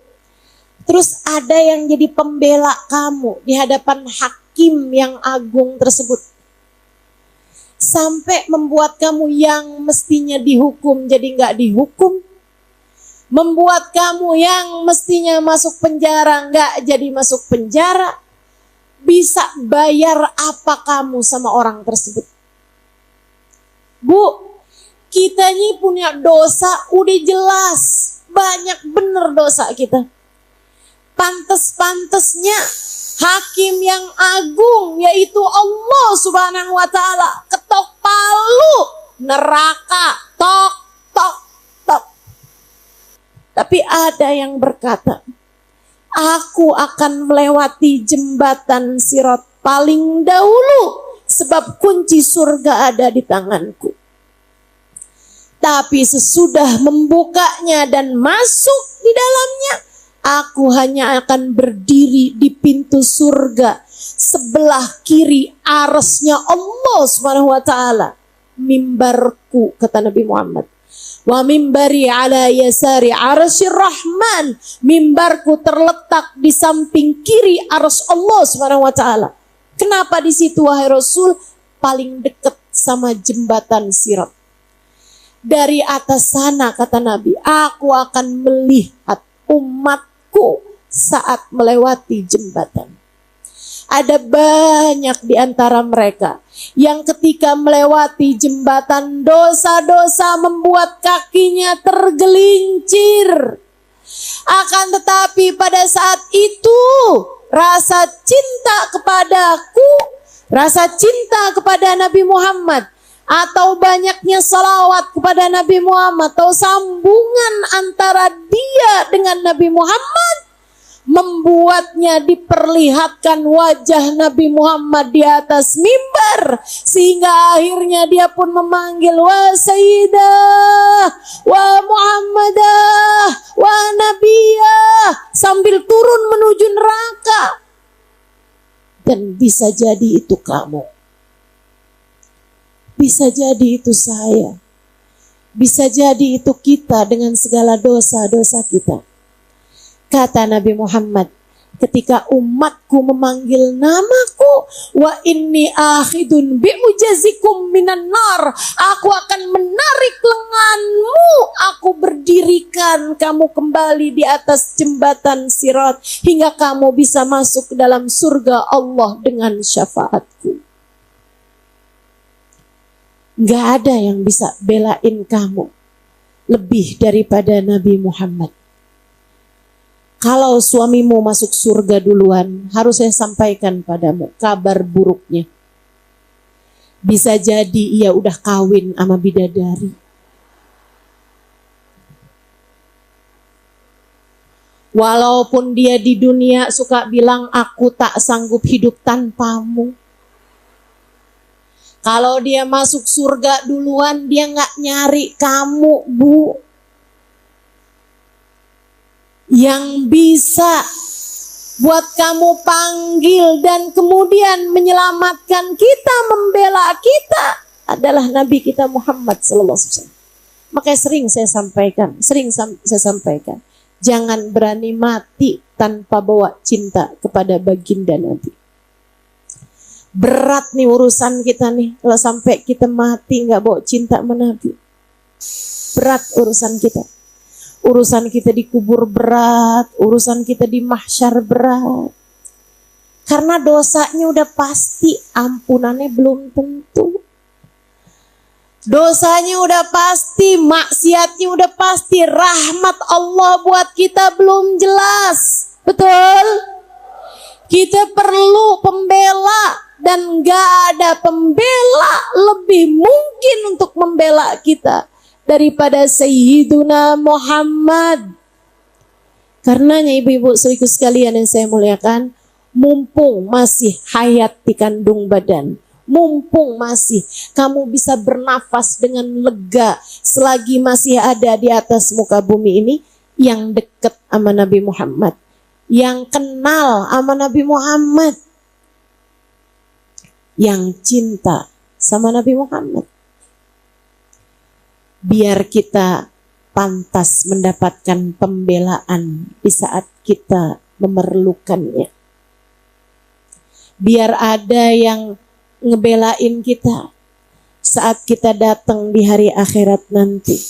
terus ada yang jadi pembela kamu di hadapan hakim yang agung tersebut. Sampai membuat kamu yang mestinya dihukum jadi nggak dihukum. Membuat kamu yang mestinya masuk penjara nggak jadi masuk penjara. Bisa bayar apa kamu sama orang tersebut? Bu, kita ini punya dosa udah jelas. Banyak bener dosa kita. Pantes-pantesnya hakim yang agung yaitu Allah Subhanahu wa taala ketok palu neraka tok tok tok. Tapi ada yang berkata, aku akan melewati jembatan Sirat paling dahulu sebab kunci surga ada di tanganku. Tapi sesudah membukanya dan masuk di dalamnya, aku hanya akan berdiri di pintu surga sebelah kiri arsy-Nya Allah Subhanahu wa taala. Mimbarku, kata Nabi Muhammad. Wa mimbari ala yasari arsyir rahman. Mimbarku terletak di samping kiri arsy Allah Subhanahu wa taala. Kenapa di situ wahai Rasul? Paling dekat sama jembatan Sirat. Dari atas sana kata Nabi, aku akan melihat umatku saat melewati jembatan. Ada banyak di antara mereka yang ketika melewati jembatan dosa-dosa membuat kakinya tergelincir. Akan tetapi pada saat itu rasa cinta kepadaku, rasa cinta kepada Nabi Muhammad atau banyaknya salawat kepada Nabi Muhammad, atau sambungan antara dia dengan Nabi Muhammad, membuatnya diperlihatkan wajah Nabi Muhammad di atas mimbar, sehingga akhirnya dia pun memanggil wa sayyidah, wa muhammadah, wa nabiyah, sambil turun menuju neraka. Dan bisa jadi itu kamu, bisa jadi itu saya, bisa jadi itu kita dengan segala dosa-dosa kita. Kata Nabi Muhammad, ketika umatku memanggil namaku, wa inni akhidun bi'ujazikum minan nar, aku akan menarik lenganmu, aku berdirikan kamu kembali di atas jembatan Sirat hingga kamu bisa masuk ke dalam surga Allah dengan syafaatku. Gak ada yang bisa belain kamu lebih daripada Nabi Muhammad. Kalau suamimu masuk surga duluan, harus saya sampaikan padamu kabar buruknya. Bisa jadi ia udah kawin sama bidadari. Walaupun dia di dunia suka bilang, aku tak sanggup hidup tanpamu. Kalau dia masuk surga duluan, dia gak nyari kamu, Bu. Yang bisa buat kamu panggil dan kemudian menyelamatkan kita, membela kita adalah Nabi kita Muhammad SAW. Makanya sering saya sampaikan, jangan berani mati tanpa bawa cinta kepada baginda Nabi. Berat nih urusan kita nih, kalau sampai kita mati nggak bawa cinta sama Nabi. Berat urusan kita. Urusan kita dikubur berat, urusan kita di mahsyar berat. Karena dosanya udah pasti, ampunannya belum tentu. Dosanya udah pasti, maksiatnya udah pasti, rahmat Allah buat kita belum jelas. Betul? Kita perlu pembela. Dan gak ada pembela lebih mungkin untuk membela kita daripada Sayyiduna Muhammad. Karenanya ibu-ibu saudaraku sekalian yang saya muliakan, mumpung masih hayat di kandung badan, mumpung masih kamu bisa bernafas dengan lega, selagi masih ada di atas muka bumi ini, yang dekat sama Nabi Muhammad, yang kenal sama Nabi Muhammad, yang cinta sama Nabi Muhammad, biar kita pantas mendapatkan pembelaan di saat kita memerlukannya. Biar ada yang ngebelain kita saat kita datang di hari akhirat nanti,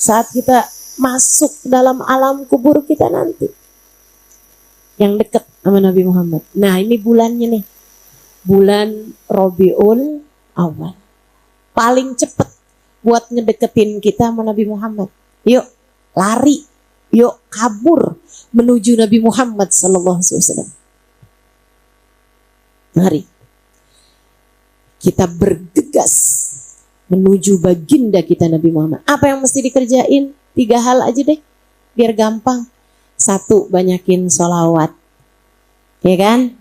saat kita masuk dalam alam kubur kita nanti, yang dekat sama Nabi Muhammad. Nah, ini bulannya nih, bulan Rabiul Awal, paling cepat buat ngedeketin kita sama Nabi Muhammad. Yuk lari, yuk kabur menuju Nabi Muhammad SAW. Mari kita bergegas menuju baginda kita Nabi Muhammad. Apa yang mesti dikerjain? 3 hal aja deh, biar gampang. 1, banyakin sholawat, ya kan?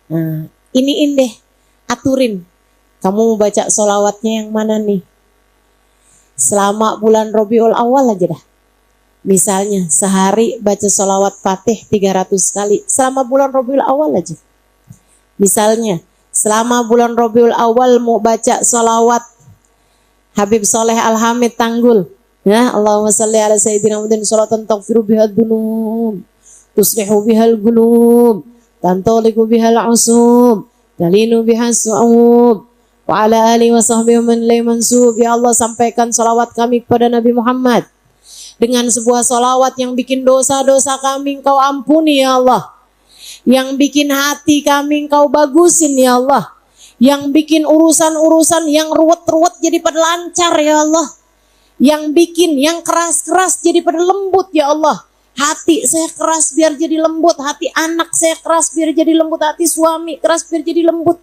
Nah, iniin deh, aturin. Kamu mau baca sholawatnya yang mana nih? Selama bulan Rabiul Awal aja dah. Misalnya sehari baca sholawat Fatih 300 kali. Selama bulan Rabiul Awal aja. Misalnya selama bulan Rabiul Awal mau baca sholawat Habib Soleh Al-Hamid Tanggul. Ya, Allahumma salli ala sayyidina Muhammadin sholatan taghfiru bihal dunum, tuslihu bihal gunum, tantoliku bihal usum, talinu bihal su'ub, wa ala alihi wa sahbihi man lay mansub. Ya Allah, sampaikan salawat kami kepada Nabi Muhammad dengan sebuah salawat yang bikin dosa-dosa kami Engkau ampuni ya Allah, yang bikin hati kami Engkau bagusin ya Allah, yang bikin urusan-urusan yang ruwet-ruwet jadi pada lancar ya Allah, yang bikin yang keras-keras jadi pada lembut ya Allah. Hati saya keras biar jadi lembut, hati anak saya keras biar jadi lembut, hati suami keras biar jadi lembut.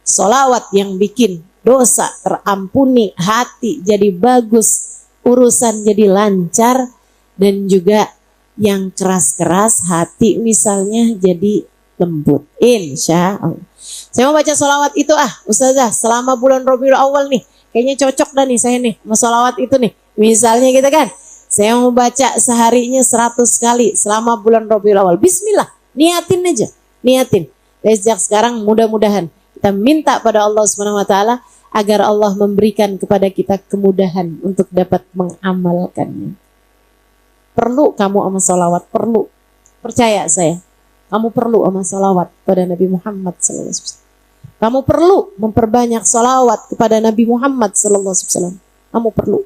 Solawat yang bikin dosa terampuni, hati jadi bagus, urusan jadi lancar, dan juga yang keras-keras hati misalnya jadi lembut. Insya Allah. Saya mau baca solawat itu Ustazah, selama bulan Rabiul Awal nih. Kayaknya cocok dah nih saya nih, mau solawat itu nih. Misalnya gitu kan, saya mau baca seharinya 100 kali selama bulan Rabiul Awal. Bismillah, niatin aja, niatin. Dari sejak sekarang mudah-mudahan kita minta pada Allah Subhanahu Wa Taala agar Allah memberikan kepada kita kemudahan untuk dapat mengamalkannya. Perlu kamu amal salawat, perlu. Percaya saya, kamu perlu amal salawat pada Nabi Muhammad SAW. Kamu perlu memperbanyak salawat kepada Nabi Muhammad SAW. Kamu perlu.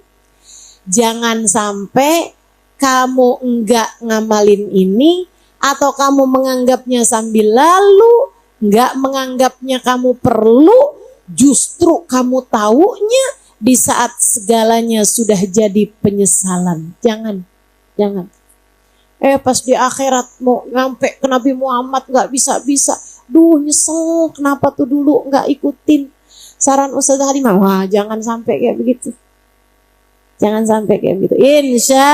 Jangan sampai kamu enggak ngamalin ini, atau kamu menganggapnya sambil lalu, enggak menganggapnya kamu perlu, justru kamu taunya di saat segalanya sudah jadi penyesalan. Jangan. Pas di akhirat mau nyampe ke Nabi Muhammad nggak bisa. Duh nyesel, kenapa tuh dulu nggak ikutin saran Ustazah Halimah. Wah, jangan sampai kayak begitu. Jangan sampai kayak begitu. Insya.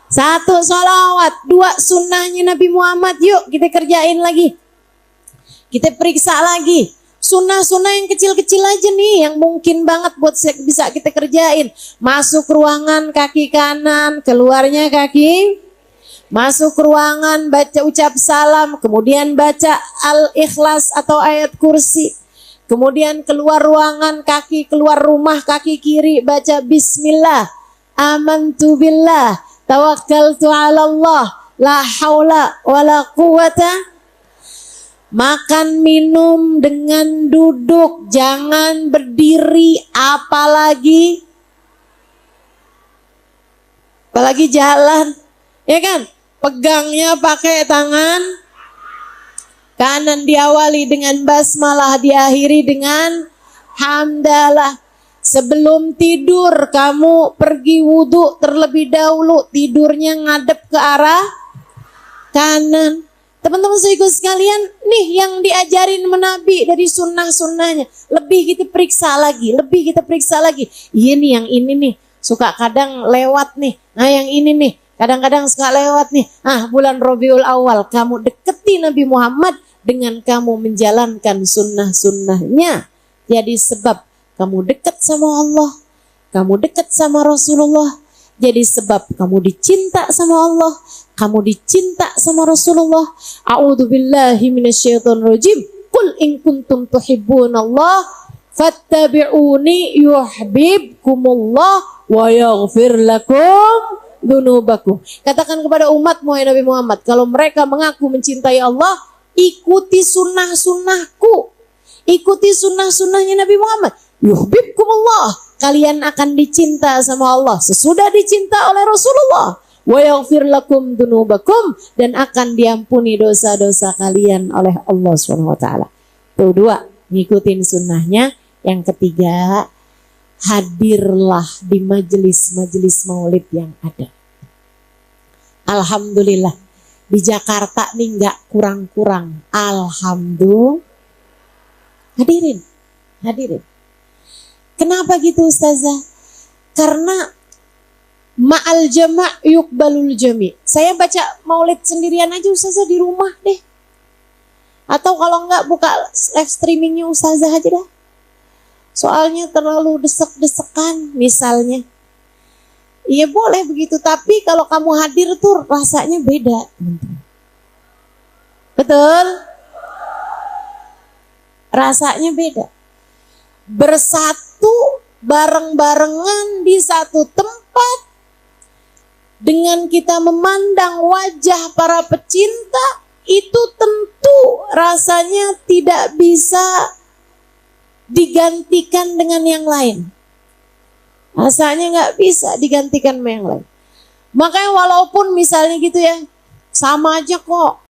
1 sholawat, 2 sunnahnya Nabi Muhammad. Yuk kita kerjain lagi. Kita periksa lagi. Sunnah-sunnah yang kecil-kecil aja nih, yang mungkin banget buat bisa kita kerjain. Masuk ruangan kaki kanan, keluarnya kaki. Masuk ruangan baca ucap salam, kemudian baca Al-Ikhlas atau ayat kursi. Kemudian keluar ruangan kaki, keluar rumah kaki kiri baca Bismillah. Amantu billah, tawakkaltu ala Allah, la haula wala quwata. Makan minum dengan duduk, jangan berdiri, apalagi jalan, ya kan? Pegangnya pakai tangan kanan, diawali dengan basmalah, diakhiri dengan hamdalah. Sebelum tidur kamu pergi wudhu terlebih dahulu, tidurnya ngadep ke arah kanan. Teman-teman saudaraku sekalian, nih yang diajarin Nabi dari sunnah-sunnahnya. Lebih kita periksa lagi. Iya nih, yang ini nih suka kadang lewat nih. Nah yang ini nih kadang-kadang suka lewat nih. Bulan Rabiul Awal kamu deketi Nabi Muhammad dengan kamu menjalankan sunnah-sunnahnya. Jadi sebab kamu dekat sama Allah, kamu dekat sama Rasulullah. Jadi sebab kamu dicinta sama Allah, kamu dicinta sama Rasulullah. A'udzubillahi minasyaitonirrajim. Qul in kuntum tuhibbunallah fattabi'uni yuhibbukumullah wa yaghfir lakum dzunubakum. Katakan kepada umatmu ya Nabi Muhammad, kalau mereka mengaku mencintai Allah, ikuti sunnah-sunnahku. Ikuti sunnah-sunnahnya Nabi Muhammad. Yuhibbukumullah, kalian akan dicinta sama Allah sesudah dicinta oleh Rasulullah. Wa yaghfir lakum dzunubakum, dan akan diampuni dosa-dosa kalian oleh Allah Subhanahu wa taala. Tuh 2, ngikutin sunnahnya. Yang ketiga, hadirlah di majelis-majelis maulid yang ada. Alhamdulillah di Jakarta nih nggak kurang-kurang. Alhamdulillah. Hadirin. Kenapa gitu Ustazah? Karena ma'al jama' yuqbalul jami'. Saya baca maulid sendirian aja Ustazah di rumah deh. Atau kalau enggak buka live streamingnya Ustazah aja dah. Soalnya terlalu desek-desekan misalnya. Iya boleh begitu, tapi kalau kamu hadir tuh rasanya beda. Betul? Rasanya beda. Bersatu bareng-barengan di satu tempat, dengan kita memandang wajah para pecinta, itu tentu rasanya tidak bisa digantikan dengan yang lain. Rasanya nggak bisa digantikan dengan yang lain. Makanya walaupun misalnya gitu ya, sama aja kok